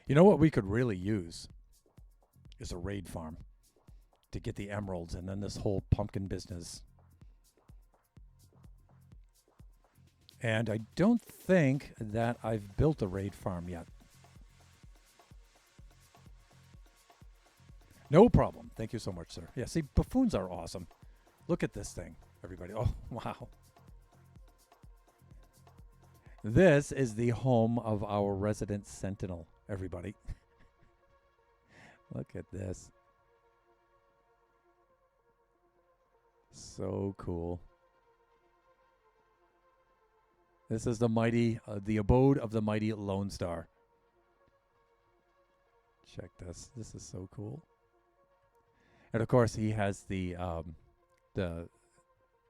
S1: You know what we could really use is a raid farm to get the emeralds, and then this whole pumpkin business. And I don't think that I've built a raid farm yet. No problem. Thank you so much, sir. Yeah, see, buffoons are awesome. Look at this thing, everybody. Oh, wow. This is the home of our resident sentinel, everybody. Look at this. So cool. This is the mighty, the abode of the mighty Lone Star. Check this. This is so cool. And of course, he has the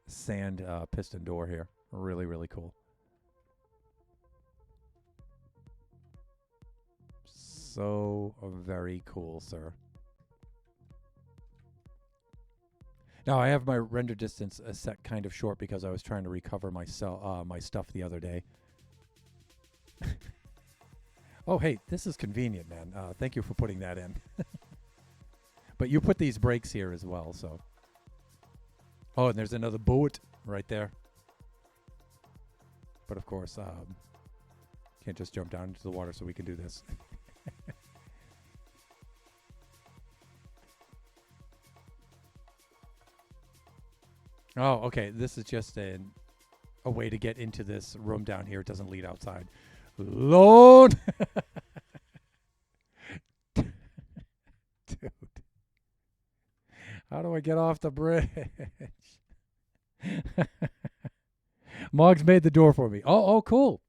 S1: sand piston door here. Really, really cool. So very cool, sir. Now I have my render distance set kind of short because I was trying to recover my stuff the other day. Oh, hey, this is convenient, man. Thank you for putting that in. But you put these brakes here as well, so. Oh, and there's another boat right there. But of course, can't just jump down into the water, so we can do this. Oh, okay. This is just a way to get into this room down here. It doesn't lead outside. Lord! Dude. How do I get off the bridge? Moggs made the door for me. Oh, cool.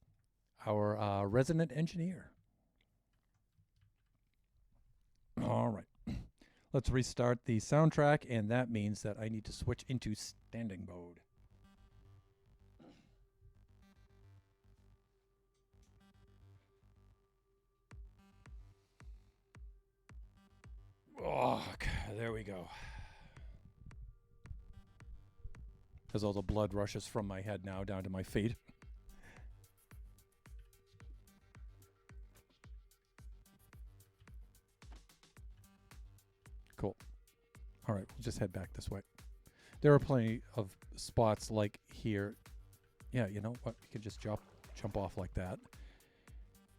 S1: Our resident engineer. All right. Let's restart the soundtrack, and that means that I need to switch into standing mode. Oh, there we go. As all the blood rushes from my head now down to my feet. Cool. All right, we'll just head back this way. There are plenty of spots like here. Yeah, you know what? You can just jump off like that,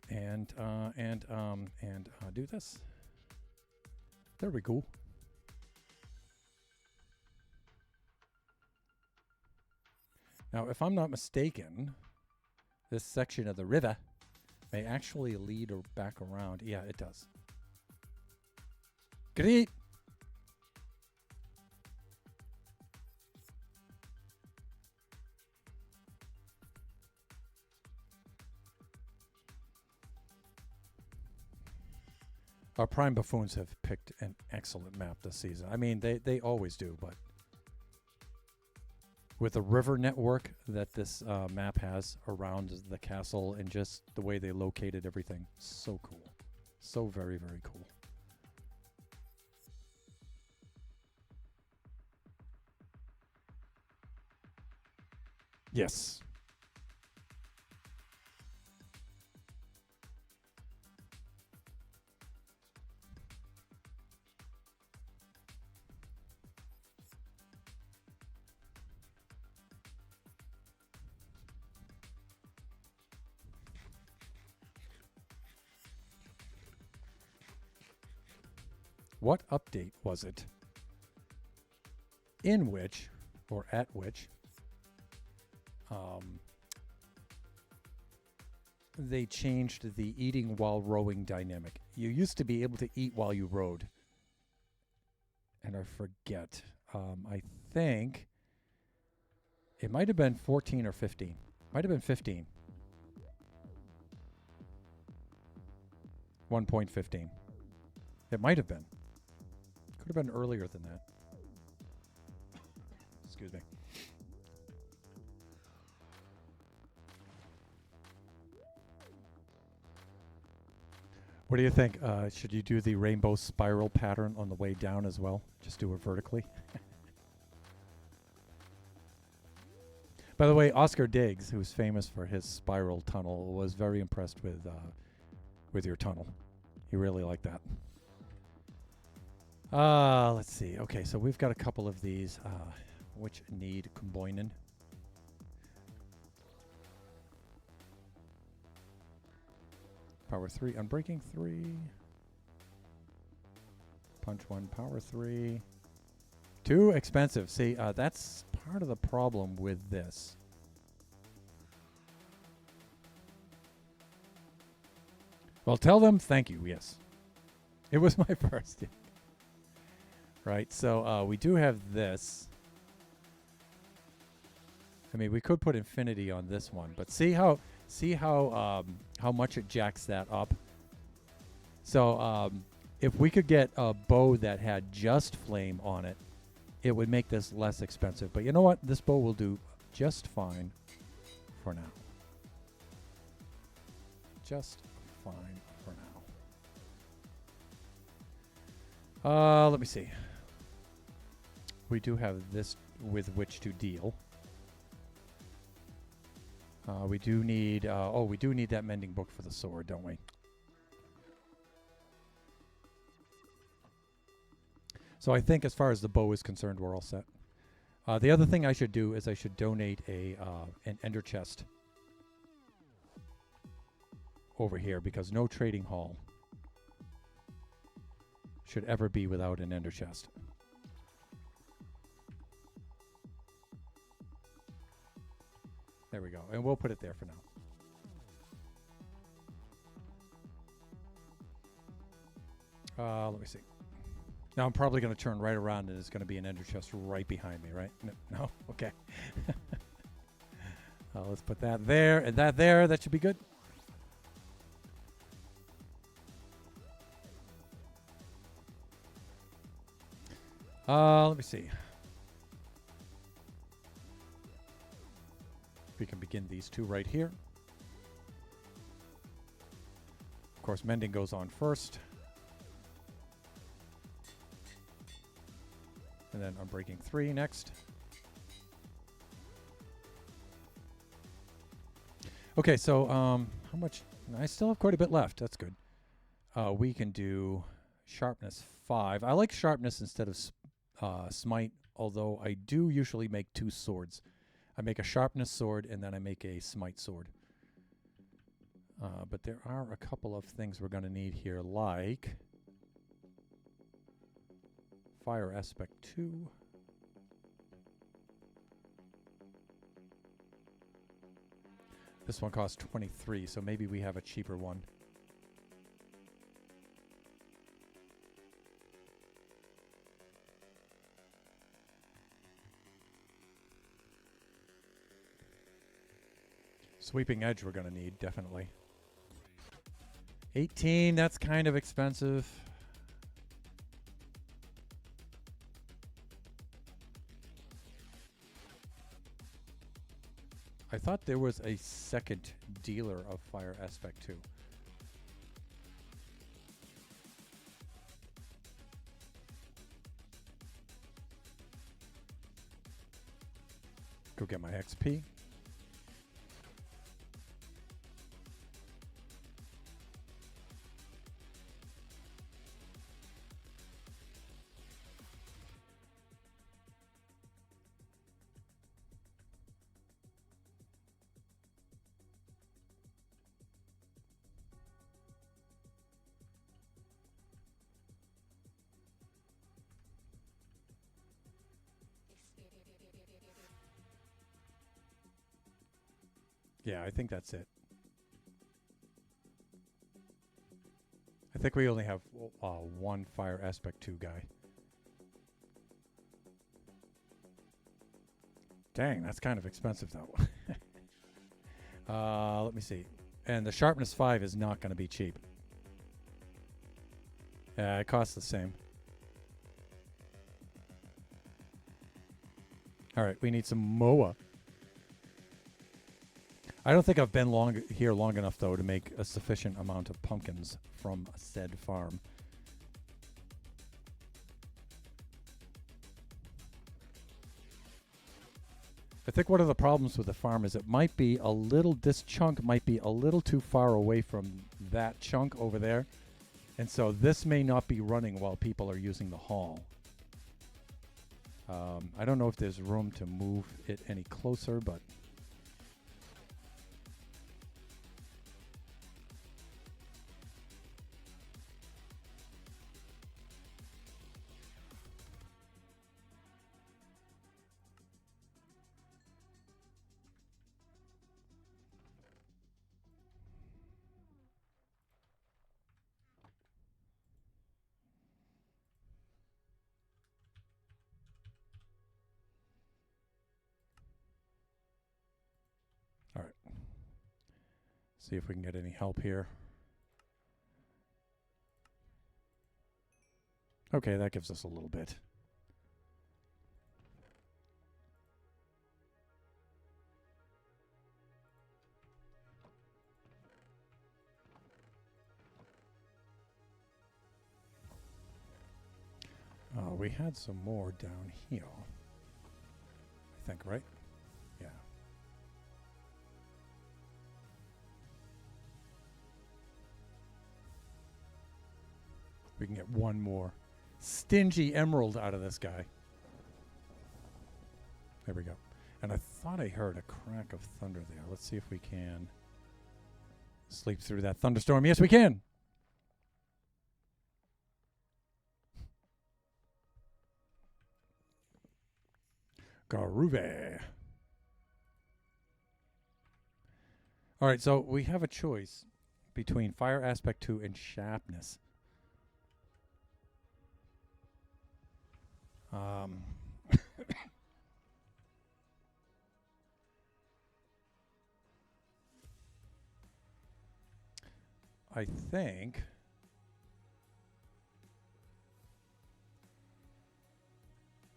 S1: and do this. There we go. Now, if I'm not mistaken, this section of the river may actually lead back around. Yeah, it does. Great. Our Prime Buffoons have picked an excellent map this season. I mean, they always do, but with the river network that this map has around the castle and just the way they located everything, so cool. So very, very cool. Yes. What update was it in which, or at which, they changed the eating while rowing dynamic? You used to be able to eat while you rowed. And I forget. I think it might have been 14 or 15. Might have been 15. 1.15. It might have been. Could have been earlier than that. Excuse me. What do you think? Should you do the rainbow spiral pattern on the way down as well? Just do it vertically. By the way, Oscar Diggs, who's famous for his spiral tunnel, was very impressed with your tunnel. He really liked that. Let's see. Okay, so we've got a couple of these which need combining. Power 3, unbreaking 3. Punch 1, power 3. Too expensive. See, that's part of the problem with this. Well, tell them thank you, yes. It was my first. Yeah. Right. So we do have this. I mean, we could put infinity on this one, but see how much it jacks that up. So if we could get a bow that had just flame on it, it would make this less expensive. But you know what? This bow will do just fine for now. Just fine for now. Let me see. We do have this with which to deal. We do need, we do need that mending book for the sword, don't we? So I think as far as the bow is concerned, we're all set. The other thing I should do is I should donate an ender chest over here, because no trading hall should ever be without an ender chest. There we go. And we'll put it there for now. Let me see. Now I'm probably going to turn right around and there's going to be an ender chest right behind me, right? No? Okay. Let's put that there and that there. That should be good. Let me see. We can begin these two right here. Of course, mending goes on first. And then unbreaking 3 next. Okay, so how much? I still have quite a bit left. That's good. We can do sharpness 5. I like sharpness instead of smite, although I do usually make 2 swords. I make a sharpness sword and then I make a smite sword. But there are a couple of things we're going to need here, like fire aspect 2. This one costs 23, so maybe we have a cheaper one. Sweeping edge we're going to need, definitely. 18, that's kind of expensive. I thought there was a second dealer of fire aspect 2. Go get my XP. Yeah, I think that's it. I think we only have one fire aspect 2 guy. Dang, that's kind of expensive though. Let me see. And the sharpness 5 is not going to be cheap. It costs the same. All right, we need some MOA. I don't think I've been here long enough, though, to make a sufficient amount of pumpkins from said farm. I think one of the problems with the farm is this chunk might be a little too far away from that chunk over there. And so this may not be running while people are using the hall. I don't know if there's room to move it any closer, but... See if we can get any help here. Okay, that gives us a little bit. We had some more down here, I think, right? Yeah. We can get one more stingy emerald out of this guy. There we go. And I thought I heard a crack of thunder there. Let's see if we can sleep through that thunderstorm. Yes, we can. Groovy. All right, so we have a choice between fire aspect 2 and sharpness. I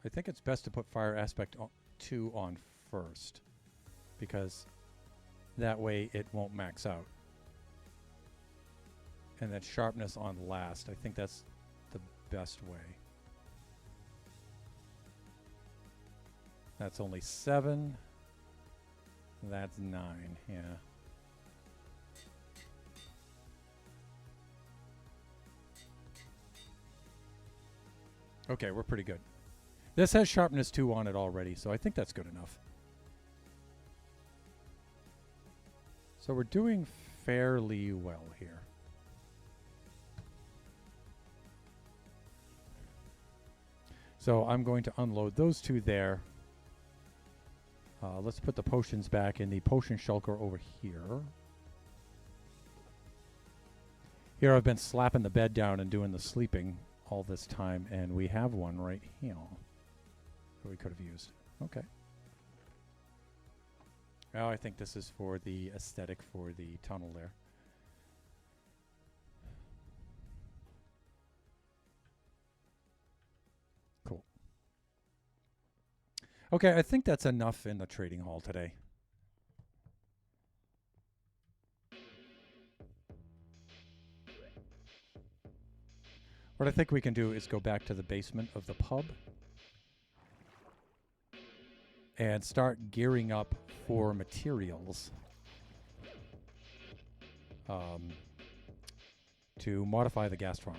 S1: think it's best to put fire aspect 2 on first, because that way it won't max out. And then sharpness on last. I think that's the best way. That's only 7. That's 9, yeah. Okay, we're pretty good. This has sharpness 2 on it already, so I think that's good enough. So we're doing fairly well here. So I'm going to unload those 2 there. Let's put the potions back in the potion shulker over here. Here I've been slapping the bed down and doing the sleeping all this time, and we have one right here that we could have used. Okay. Now I think this is for the aesthetic for the tunnel there. Cool. Okay, I think that's enough in the trading hall today. What I think we can do is go back to the basement of the pub and start gearing up for materials to modify the gas farm,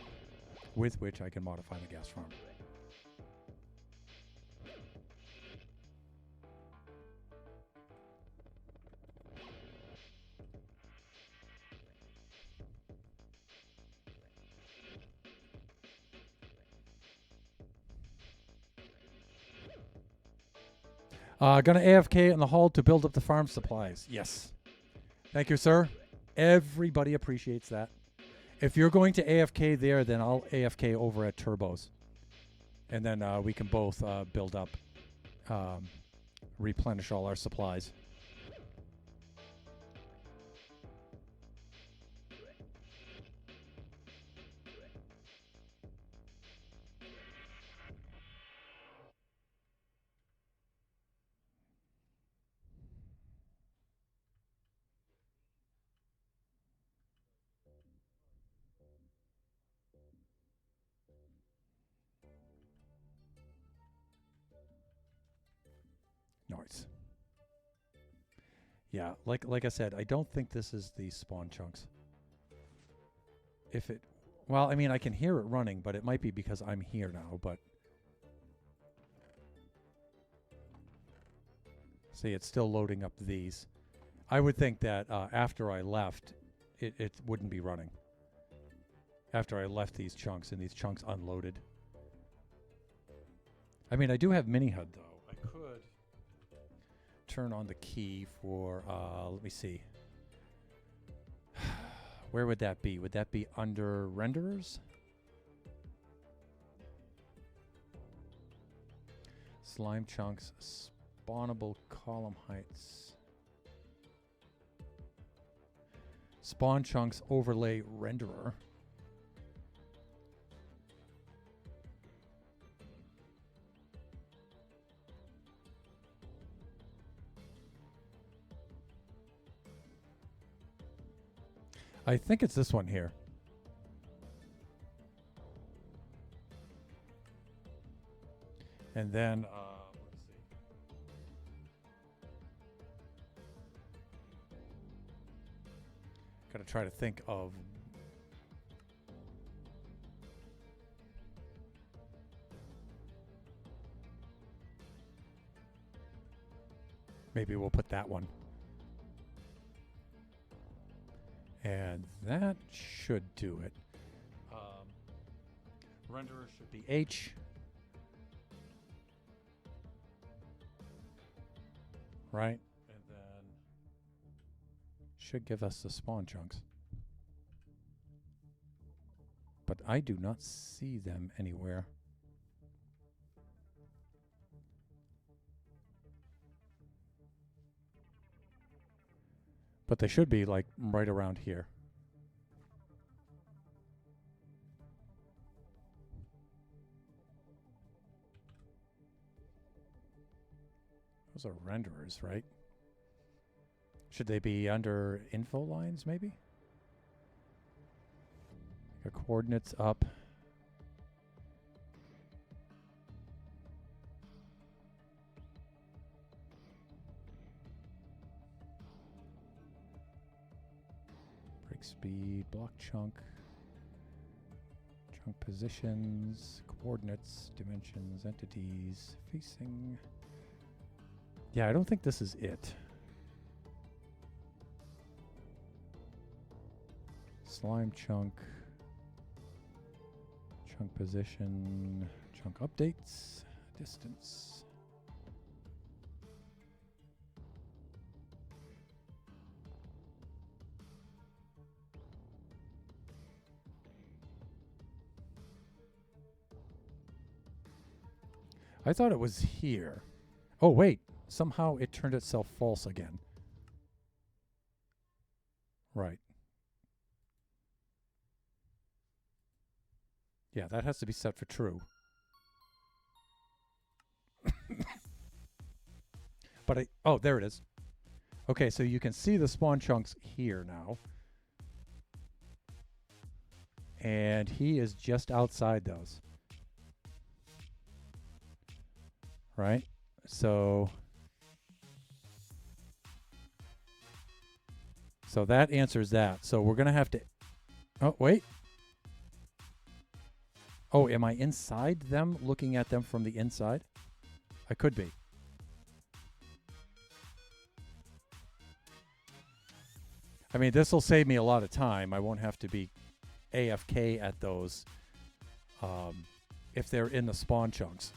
S1: with which I can modify the gas farm. Gonna AFK in the hall to build up the farm supplies. Yes. Thank you, sir. Everybody appreciates that. If you're going to AFK there, then I'll AFK over at Turbos. And then we can both build up, replenish all our supplies. Nice. Yeah, like I said, I don't think this is the spawn chunks. If it... Well, I mean, I can hear it running, but it might be because I'm here now, but... See, it's still loading up these. I would think that after I left, it wouldn't be running. After I left these chunks, and these chunks unloaded. I mean, I do have mini HUD, though. I could turn on the key for, let me see. Where would that be? Would that be under renderers? Slime chunks, spawnable column heights. Spawn chunks overlay renderer. I think it's this one here. And then, let's see. Gotta try to think of. Maybe we'll put that one. And that should do it. Renderer should be H. Right? And then should give us the spawn chunks. But I do not see them anywhere. But they should be like right around here. Those are renderers, right? Should they be under info lines, maybe? The coordinates up. Break speed, block chunk, chunk positions, coordinates, dimensions, entities, facing. Yeah, I don't think this is it. Slime chunk, chunk position, chunk updates, distance. I thought it was here. Oh, wait. Somehow it turned itself false again. Right. Yeah, that has to be set for true. But oh, there it is. Okay, so you can see the spawn chunks here now. And he is just outside those. Right? So that answers that. So we're going to have to... Oh, wait. Oh, am I inside them, looking at them from the inside? I could be. I mean, this will save me a lot of time. I won't have to be AFK at those if they're in the spawn chunks.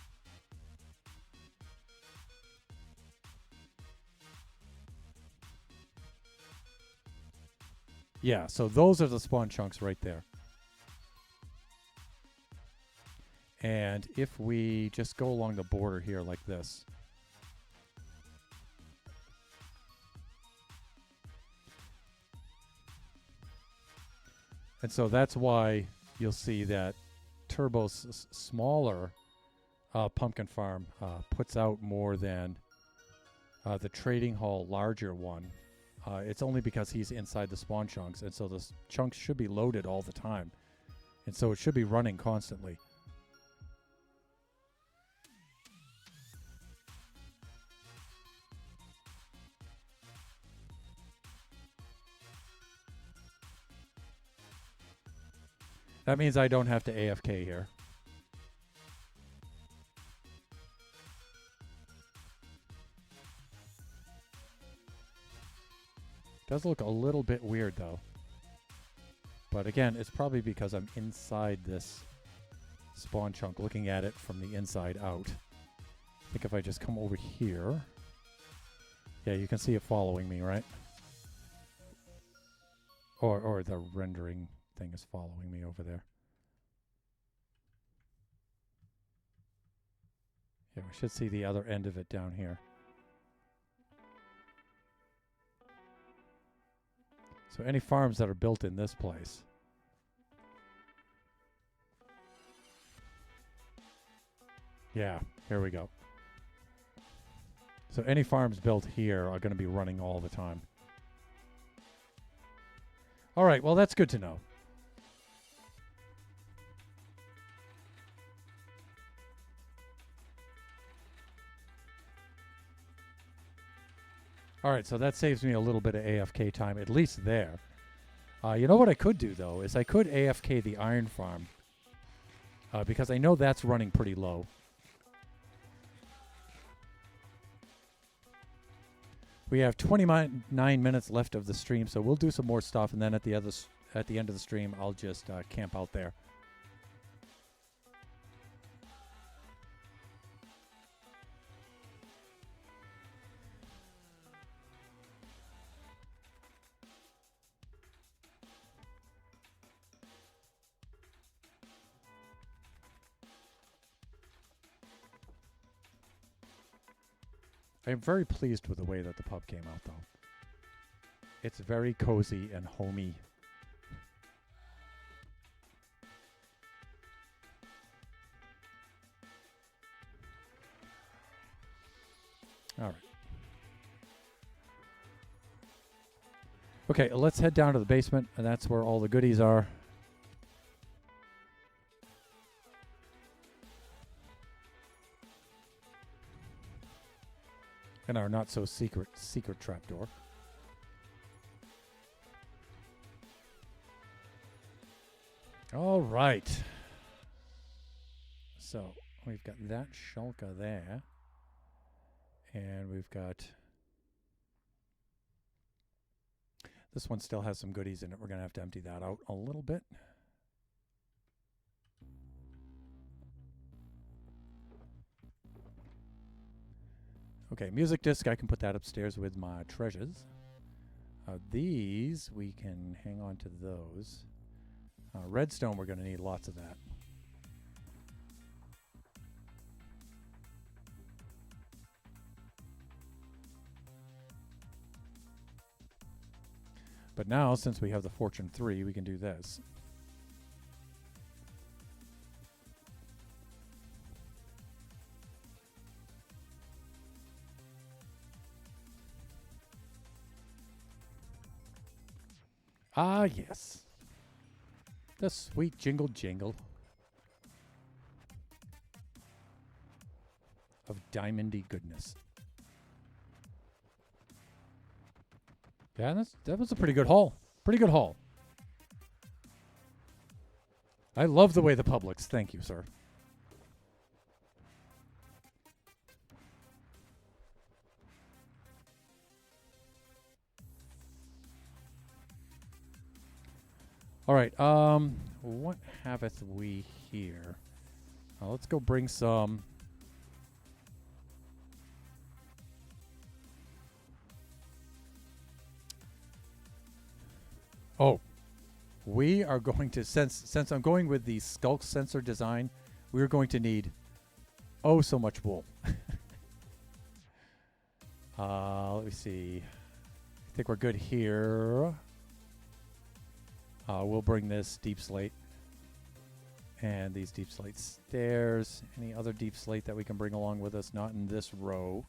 S1: Yeah, so those are the spawn chunks right there. And if we just go along the border here like this. And so that's why you'll see that Turbo's smaller pumpkin farm puts out more than the trading hall larger one. It's only because he's inside the spawn chunks, and so the chunks should be loaded all the time. And so it should be running constantly. That means I don't have to AFK here. Does look a little bit weird though. But again, it's probably because I'm inside this spawn chunk, looking at it from the inside out. I think if I just come over here, yeah, you can see it following me, right? Or the rendering thing is following me over there. Yeah, we should see the other end of it down here. So any farms that are built in this place. Yeah, here we go. So any farms built here are going to be running all the time. All right, well, that's good to know. All right, so that saves me a little bit of AFK time, at least there. You know what I could do, though, is I could AFK the iron farm. Because I know that's running pretty low. We have 29 minutes left of the stream, so we'll do some more stuff, and then at the end of the stream, I'll just camp out there. I'm very pleased with the way that the pub came out, though. It's very cozy and homey. All right. Okay, let's head down to the basement, and that's where all the goodies are. And our not so secret trapdoor. All right. So we've got that shulker there. And we've got... This one still has some goodies in it. We're going to have to empty that out a little bit. Okay, music disc, I can put that upstairs with my treasures. These, we can hang on to those. Redstone, we're going to need lots of that. But now, since we have the Fortune 3, we can do this. Ah, yes. The sweet jingle jingle of diamondy goodness. Yeah, that was a pretty good haul. Pretty good haul. I love the way the pub looks. Thank you, sir. All right, what haveth we here? Let's go bring some... Oh, we are going to, since I'm going with the skulk sensor design, we're going to need so much wool. Let me see. I think we're good here. We'll bring this deep slate and these deep slate stairs. Any other deep slate that we can bring along with us? Not in this row.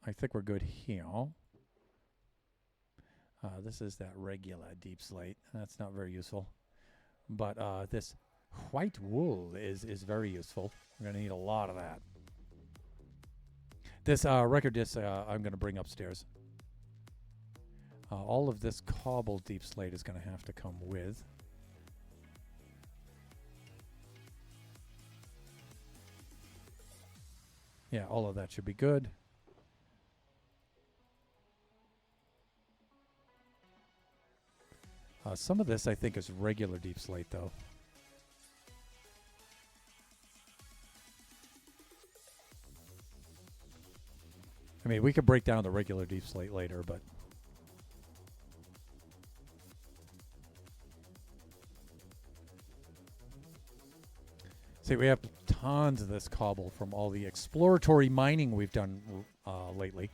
S1: I think we're good here. This is that regular deep slate. That's not very useful. But this white wool is very useful. We're going to need a lot of that. This record disc I'm going to bring upstairs. All of this cobble deep slate is going to have to come with. Yeah, all of that should be good. Some of this, I think, is regular deep slate, though. I mean, we could break down the regular deep slate later, but... See, we have tons of this cobble from all the exploratory mining we've done lately.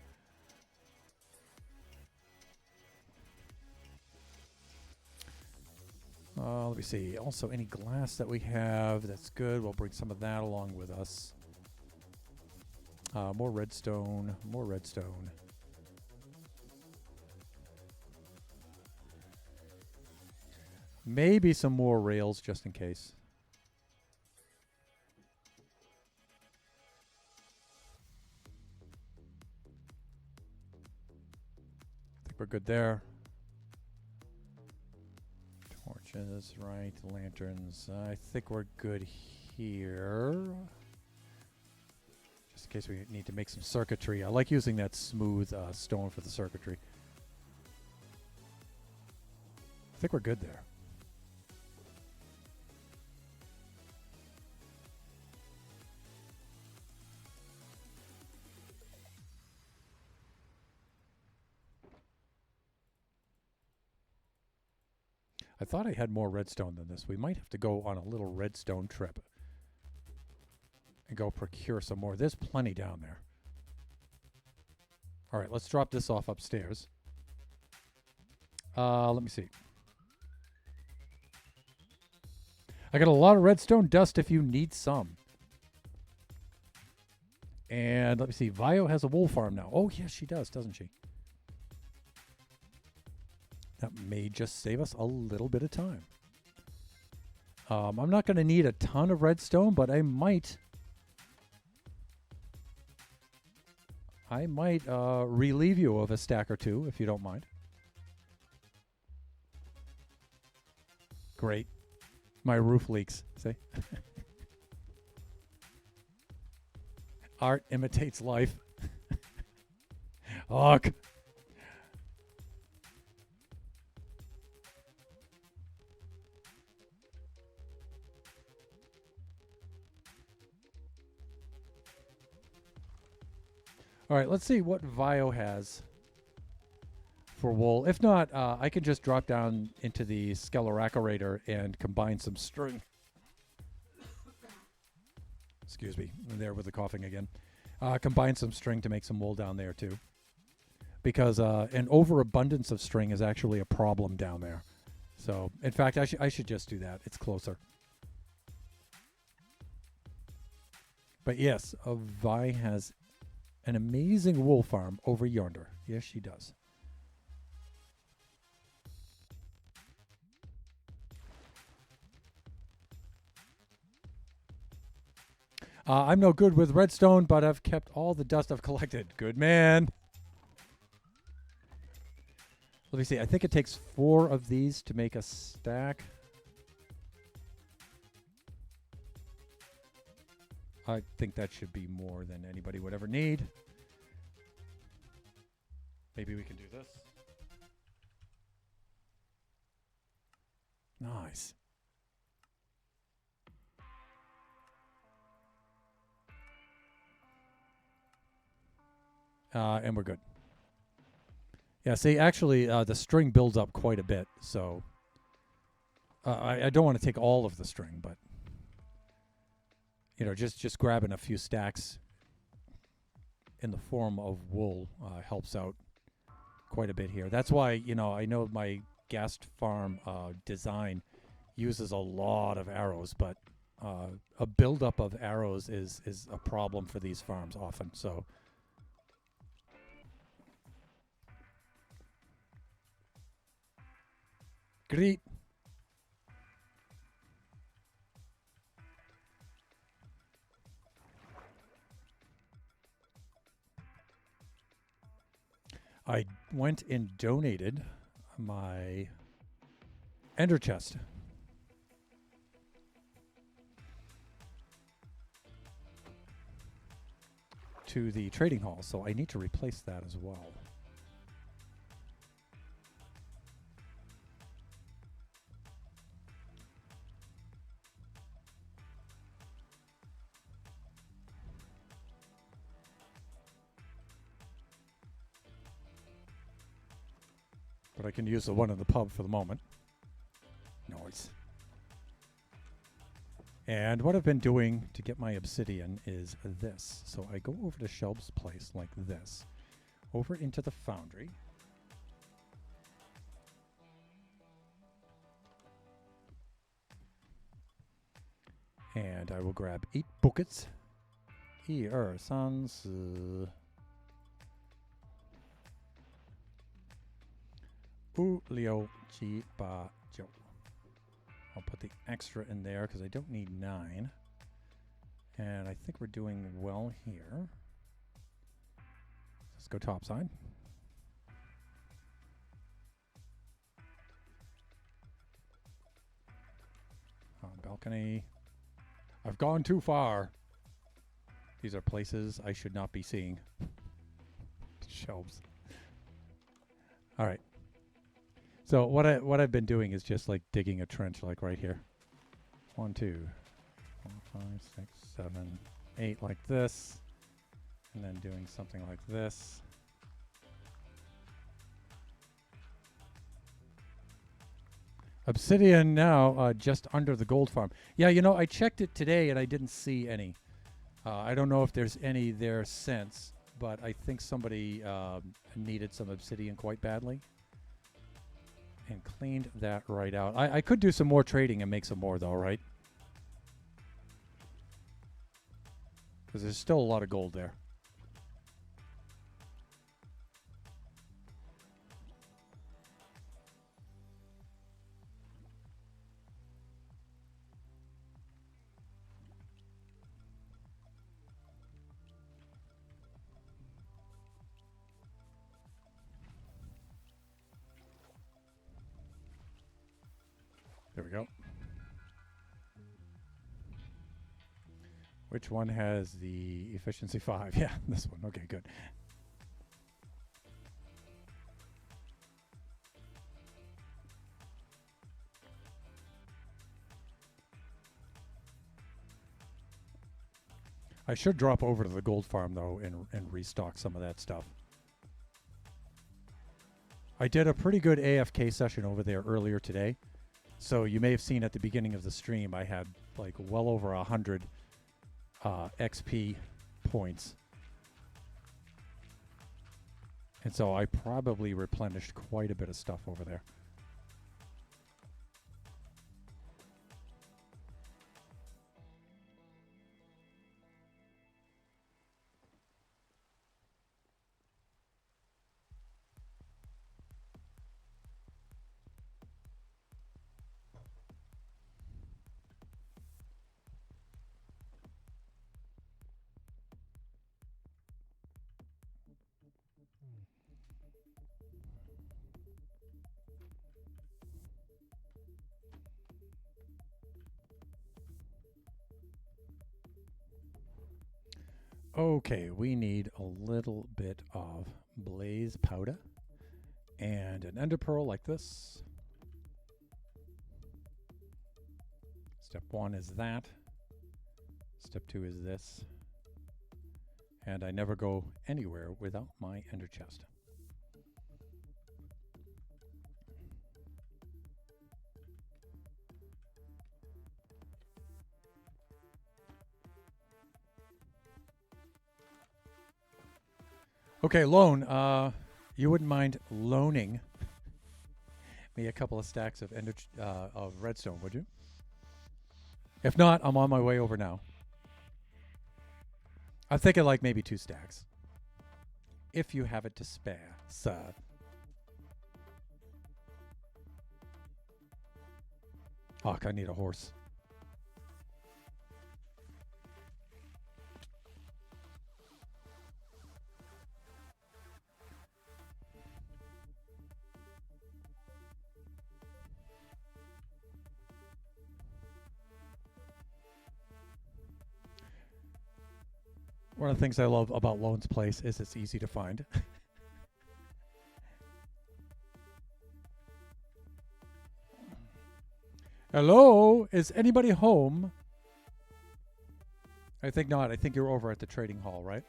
S1: Let me see. Also, any glass that we have, that's good. We'll bring some of that along with us. More redstone. More redstone. Maybe some more rails just in case. I think we're good there. Torches, right. Lanterns. I think we're good here. Just in case we need to make some circuitry. I like using that smooth stone for the circuitry. I think we're good there. I thought I had more redstone than this. We might have to go on a little redstone trip and go procure some more. There's plenty down there. All right, let's drop this off upstairs. Let me see. I got a lot of redstone dust if you need some. And let me see. Vio has a wool farm now. Oh, yes, she does, doesn't she? That may just save us a little bit of time. I'm not going to need a ton of redstone, but I might relieve you of a stack or two, if you don't mind. Great. My roof leaks, see? Art imitates life. Ugh. All right, let's see what Vio has for wool. If not, I can just drop down into the Skeleracorator and combine some string. Excuse me, I'm there with the coughing again. Combine some string to make some wool down there too. Because an overabundance of string is actually a problem down there. So, in fact, I should just do that. It's closer. But yes, Vi has an amazing wool farm over yonder. Yes, she does. I'm no good with redstone, but I've kept all the dust I've collected. Good man. Let me see. I think it takes 4 of these to make a stack. I think that should be more than anybody would ever need. Maybe we can do this. Nice. And we're good. Yeah, see, actually, the string builds up quite a bit, so I don't want to take all of the string, but you know, just grabbing a few stacks in the form of wool helps out quite a bit here. That's why, you know, I know my ghast farm design uses a lot of arrows, but a buildup of arrows is a problem for these farms often. So. Great. I went and donated my ender chest to the trading hall, so I need to replace that as well. But I can use the one in the pub for the moment. Nice. And what I've been doing to get my obsidian is this. So I go over to Shelb's place like this. Over into the foundry. And I will grab 8 buckets. 1、2、3、4、5、6、7、8、9. I'll put the extra in there because I don't need 9. And I think we're doing well here. Let's go topside. Balcony. I've gone too far. These are places I should not be seeing. Shelves. All right. So what I've been doing is just like digging a trench like right here. 1, 2, 4, 5, 6, 7, 8 like this. And then doing something like this. Obsidian now just under the gold farm. Yeah, you know, I checked it today and I didn't see any. I don't know if there's any there since, but I think somebody needed some obsidian quite badly. And cleaned that right out. I could do some more trading and make some more though, right? Because there's still a lot of gold there. There we go. Which one has the efficiency 5? Yeah, this one. Okay, good. I should drop over to the gold farm, though, and restock some of that stuff. I did a pretty good AFK session over there earlier today. So you may have seen at the beginning of the stream, I had like well over 100 XP points. And so I probably replenished quite a bit of stuff over there. Okay, we need a little bit of blaze powder and an ender pearl like this. Step 1 is that. Step 2 is this. And I never go anywhere without my ender chest. Okay, loan. You wouldn't mind loaning me a couple of stacks of of redstone, would you? If not, I'm on my way over now. I'm thinking like maybe 2 stacks. If you have it to spare, sir. Fuck, I need a horse. One of the things I love about Lone's Place is it's easy to find. Hello? Is anybody home? I think not. I think you're over at the trading hall, right?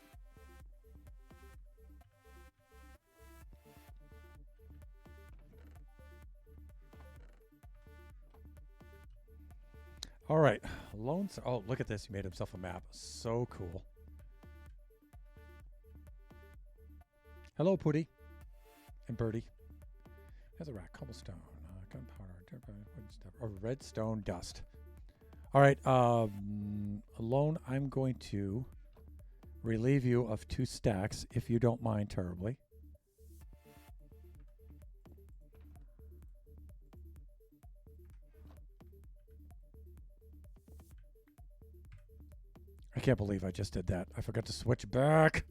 S1: All right. Lone's. Oh, look at this. He made himself a map. So cool. Hello, Pooty. And Birdie. There's a rat. Cobblestone. Gunpowder. Redstone dust. All right. Alone, I'm going to relieve you of 2 stacks, if you don't mind terribly. I can't believe I just did that. I forgot to switch back.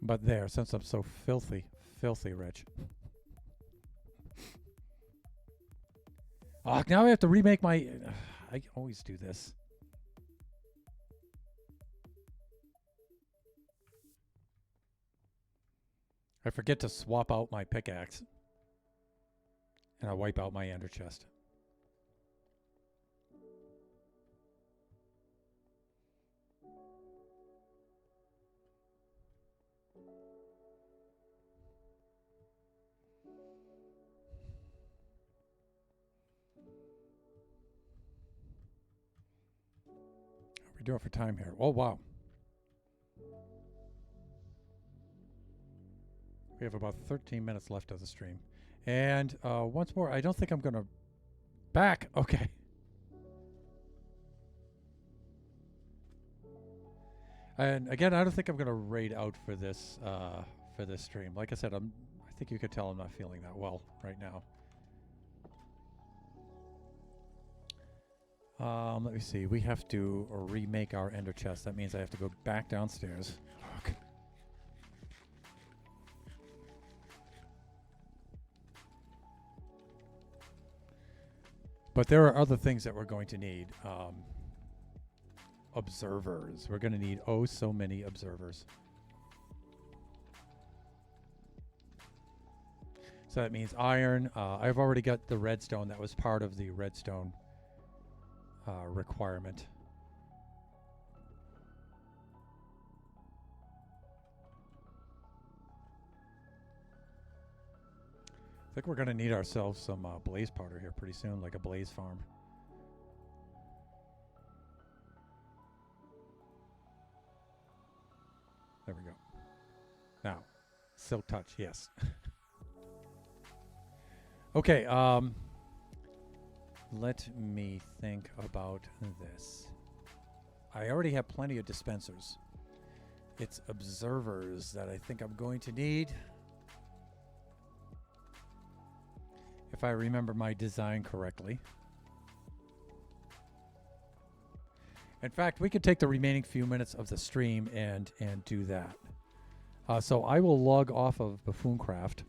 S1: But there, since I'm so filthy rich. Oh, now I have to remake my... I always do this. I forget to swap out my pickaxe. And I wipe out my ender chest. What are we doing for time here? Oh, wow. We have about 13 minutes left of the stream. And once more, I don't think I'm going to... Back! Okay. And again, I don't think I'm going to raid out for this stream. Like I said, I think you could tell I'm not feeling that well right now. Let me see. We have to remake our ender chest. That means I have to go back downstairs. Fuck. But there are other things that we're going to need. Observers. We're going to need oh so many observers. So that means iron. I've already got the redstone. That was part of the redstone requirement. I think we're going to need ourselves some blaze powder here pretty soon, like a blaze farm. There we go. Now, silk touch, yes. Okay, let me think about this. I already have plenty of dispensers. It's observers that I think I'm going to need. If I remember my design correctly. In fact, we could take the remaining few minutes of the stream and do that. So I will log off of Buffooncraft.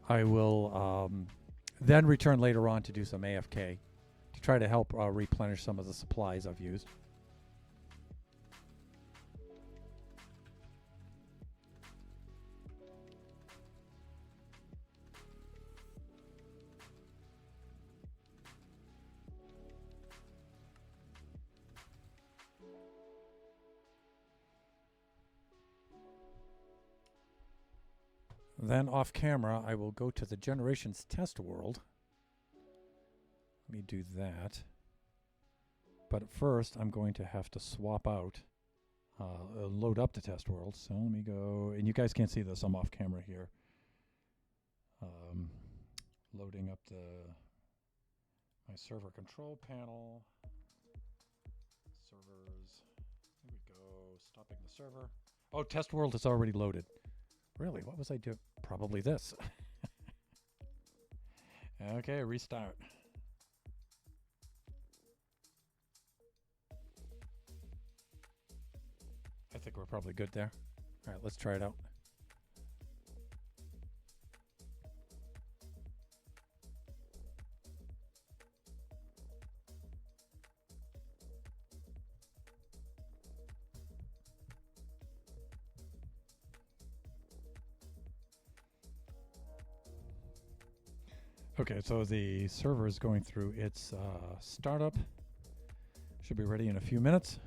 S1: I will then return later on to do some AFK to try to help replenish some of the supplies I've used. Then off camera, I will go to the Generations test world. Let me do that. But first, I'm going to have to swap out, load up the test world. So let me go, and you guys can't see this, I'm off camera here. Loading up my server control panel. Servers, there we go, stopping the server. Oh, test world is already loaded. Really, what was I doing? Probably this. Okay, restart. I think we're probably good there. All right, let's try it out. Okay, so the server is going through its startup. Should be ready in a few minutes.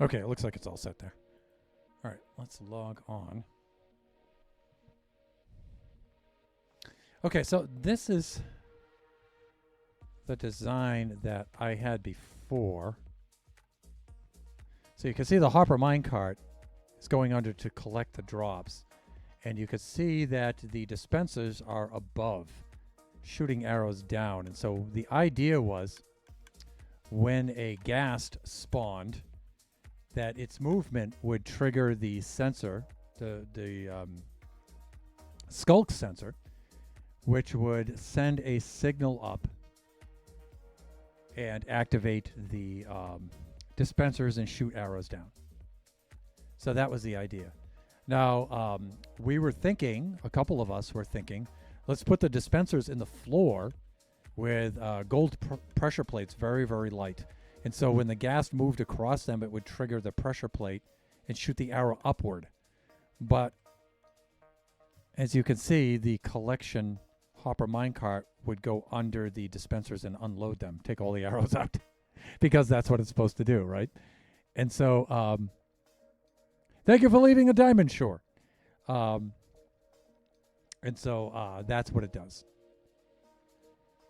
S1: Okay, it looks like it's all set there. All right, let's log on. Okay, so this is the design that I had before. So you can see the hopper minecart is going under to collect the drops. And you can see that the dispensers are above, shooting arrows down. And so the idea was when a ghast spawned, that its movement would trigger the sensor, the skulk sensor, which would send a signal up and activate the dispensers and shoot arrows down. So that was the idea. Now, we were thinking, a couple of us were thinking, let's put the dispensers in the floor with gold pressure plates, very, very light. And so when the ghast moved across them, it would trigger the pressure plate and shoot the arrow upward. But as you can see, the collection hopper minecart would go under the dispensers and unload them, take all the arrows out, because that's what it's supposed to do, right? And so, thank you for leaving a diamond shore. And so that's what it does.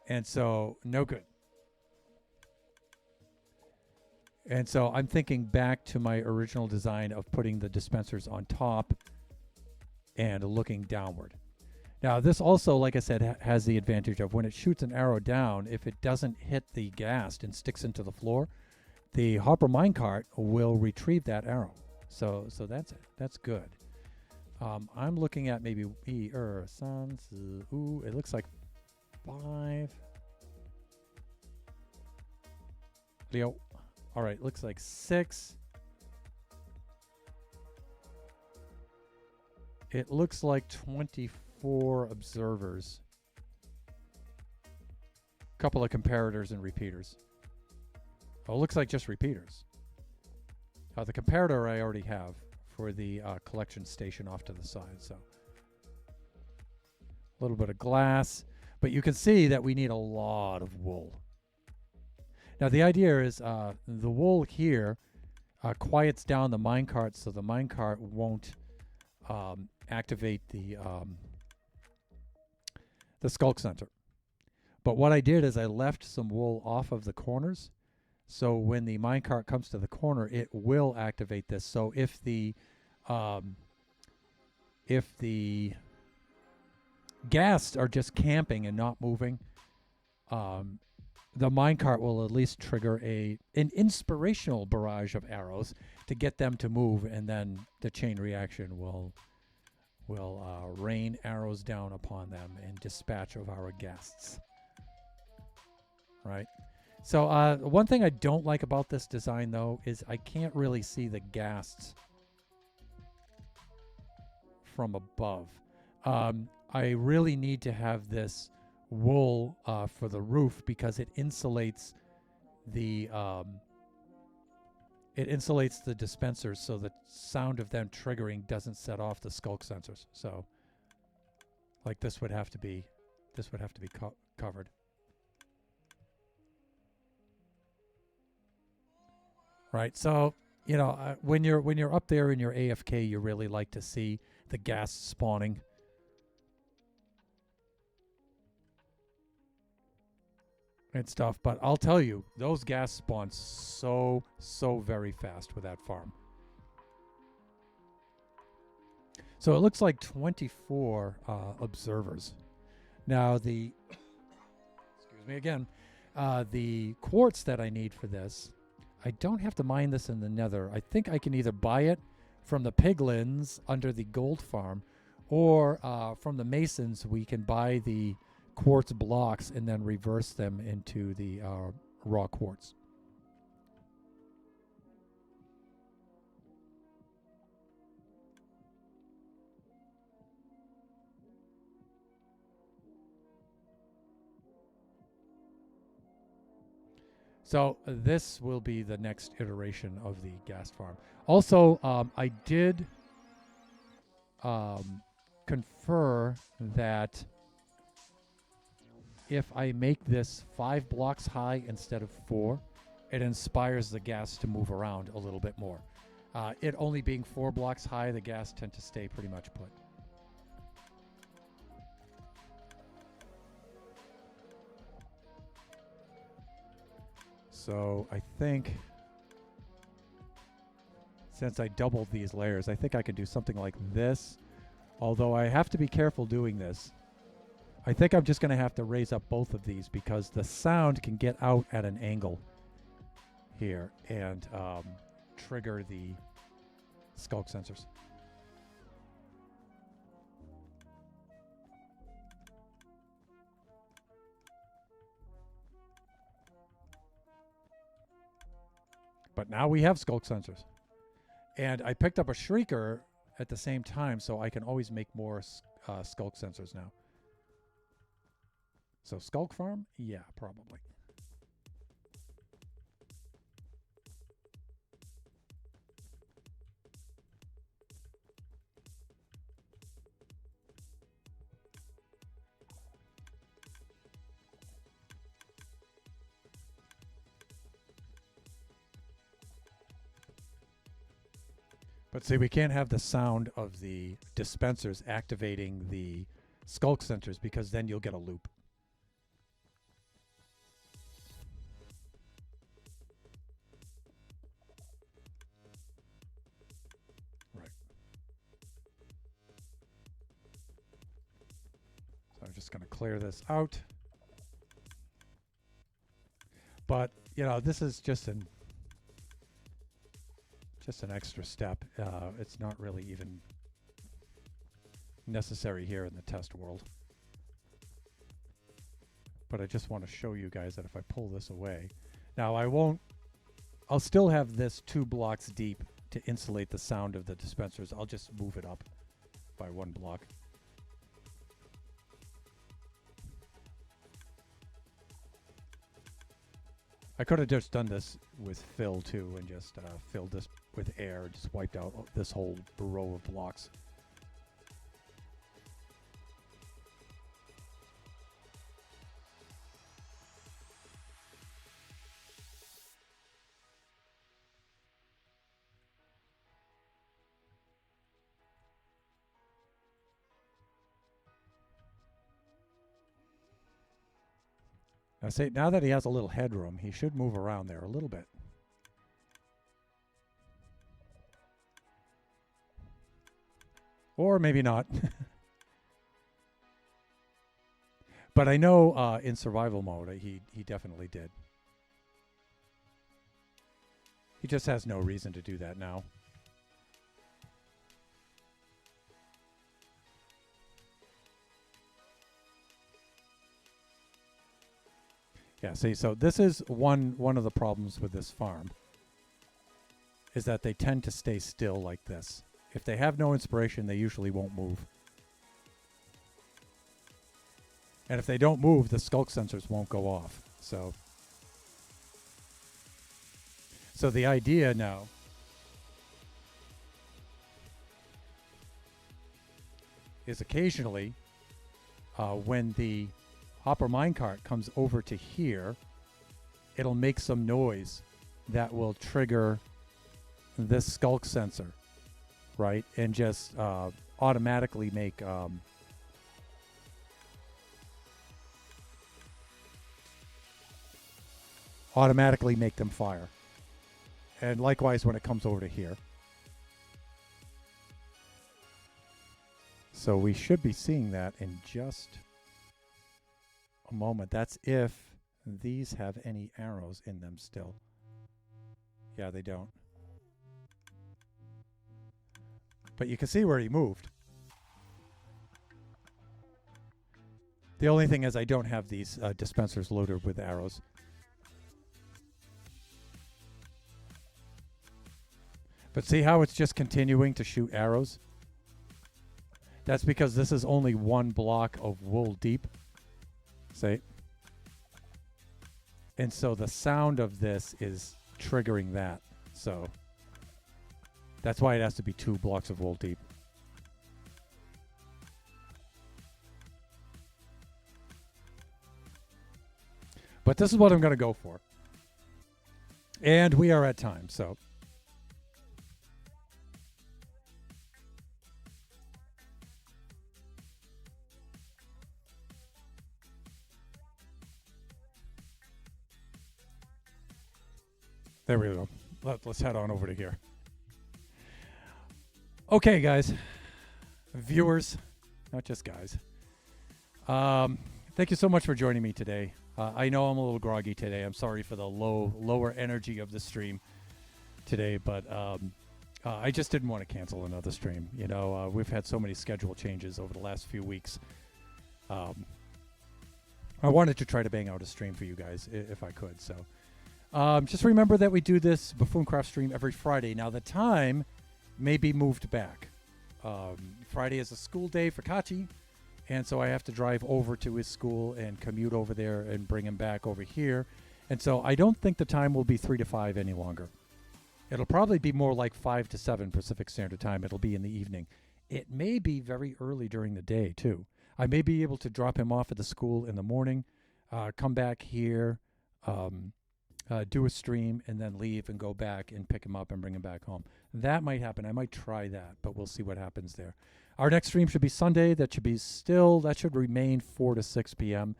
S1: And so, no good. And so I'm thinking back to my original design of putting the dispensers on top and looking downward. Now, this also, like I said, has the advantage of when it shoots an arrow down, if it doesn't hit the ghast and sticks into the floor, the hopper minecart will retrieve that arrow. So that's good. I'm looking at maybe it looks like 5. Leo. All right, looks like 6. It looks like 24 observers. A couple of comparators and repeaters. Oh, it looks like just repeaters. The comparator I already have for the collection station off to the side. So a little bit of glass. But you can see that we need a lot of wool. Now, the idea is the wool here quiets down the minecart so the minecart won't activate the skulk center. But what I did is I left some wool off of the corners, so when the minecart comes to the corner, it will activate this. So if the ghasts are just camping and not moving, the minecart will at least trigger an inspirational barrage of arrows to get them to move, and then the chain reaction will rain arrows down upon them in dispatch of our ghasts. Right? So one thing I don't like about this design, though, is I can't really see the ghasts from above. I really need to have this wool for the roof because it insulates the dispensers, so the sound of them triggering doesn't set off the skulk sensors. So, like, this would have to be covered. Right. So, you know, when you're up there in your AFK, you really like to see the ghast spawning. And stuff, but I'll tell you, those ghast spawn so very fast with that farm. So it looks like 24 observers. Now excuse me again, the quartz that I need for this, I don't have to mine this in the nether. I think I can either buy it from the piglins under the gold farm, or from the masons we can buy the quartz blocks and then reverse them into the raw quartz. So this will be the next iteration of the ghast farm. Also, I did confer that if I make this 5 blocks high instead of 4, it inspires the ghast to move around a little bit more. It only being 4 blocks high, the gas tend to stay pretty much put. So I think since I doubled these layers, I think I could do something like this. Although I have to be careful doing this. I think I'm just going to have to raise up both of these because the sound can get out at an angle here and trigger the skulk sensors. But now we have skulk sensors. And I picked up a shrieker at the same time, so I can always make more skulk sensors now. So skulk farm? Yeah, probably. But see, we can't have the sound of the dispensers activating the skulk sensors because then you'll get a loop. Right. So I'm just going to clear this out. But, you know, this is just an extra step. It's not really even necessary here in the test world. But I just want to show you guys that if I pull this away, now I'll still have this 2 blocks deep to insulate the sound of the dispensers. I'll just move it up by 1 block. I could have just done this with fill too and just filled this with air, just wiped out this whole row of blocks. Now that he has a little headroom, he should move around there a little bit. Or maybe not. But I know in survival mode, he definitely did. He just has no reason to do that now. Yeah, see, so this is one of the problems with this farm, is that they tend to stay still like this. If they have no inspiration, they usually won't move. And if they don't move, the skulk sensors won't go off. So the idea now is occasionally when the hopper minecart comes over to here, it'll make some noise that will trigger this skulk sensor, right? And just automatically make them fire. And likewise when it comes over to here. So we should be seeing that in just a moment. That's if these have any arrows in them still. Yeah, they don't. But you can see where he moved. The only thing is I don't have these dispensers loaded with arrows. But see how it's just continuing to shoot arrows? That's because this is only 1 block of wool deep. See? And so the sound of this is triggering that. So that's why it has to be 2 blocks of wool deep. But this is what I'm going to go for. And we are at time, so There we go. Let's head on over to here. Okay, guys. Viewers, not just guys. Thank you so much for joining me today. I know I'm a little groggy today. I'm sorry for the lower energy of the stream today, but I just didn't want to cancel another stream. You know, we've had so many schedule changes over the last few weeks. I wanted to try to bang out a stream for you guys if I could. So just remember that we do this Buffooncraft stream every Friday. Now, the time may be moved back. Friday is a school day for Kachi, and so I have to drive over to his school and commute over there and bring him back over here. And so I don't think the time will be 3 to 5 any longer. It'll probably be more like 5 to 7 Pacific Standard Time. It'll be in the evening. It may be very early during the day, too. I may be able to drop him off at the school in the morning, come back here, do a stream, and then leave and go back and pick him up and bring him back home. That might happen. I might try that, but we'll see what happens there. Our next stream should be Sunday. That should remain 4 to 6 p.m.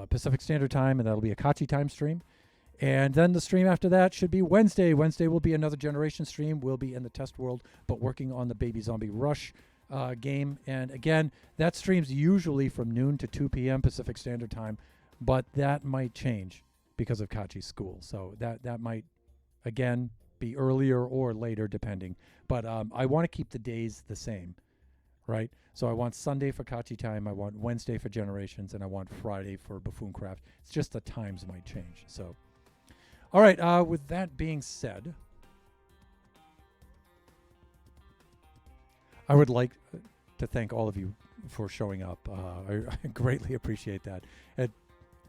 S1: Pacific Standard Time, and that'll be a Kachi time stream. And then the stream after that should be Wednesday. Wednesday will be another Generation stream. We'll be in the test world, but working on the Baby Zombie Rush game. And again, that stream's usually from noon to 2 p.m. Pacific Standard Time, but that might change because of Kachi's school. So that might, again, be earlier or later, depending. But I want to keep the days the same, right? So I want Sunday for Kachi time, I want Wednesday for Generations, and I want Friday for Buffooncraft. It's just the times might change. So, all right, with that being said, I would like to thank all of you for showing up. I greatly appreciate that. It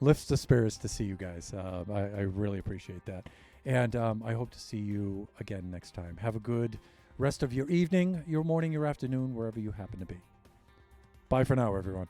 S1: lifts the spirits to see you guys. I really appreciate that. And I hope to see you again next time. Have a good rest of your evening, your morning, your afternoon, wherever you happen to be. Bye for now, everyone.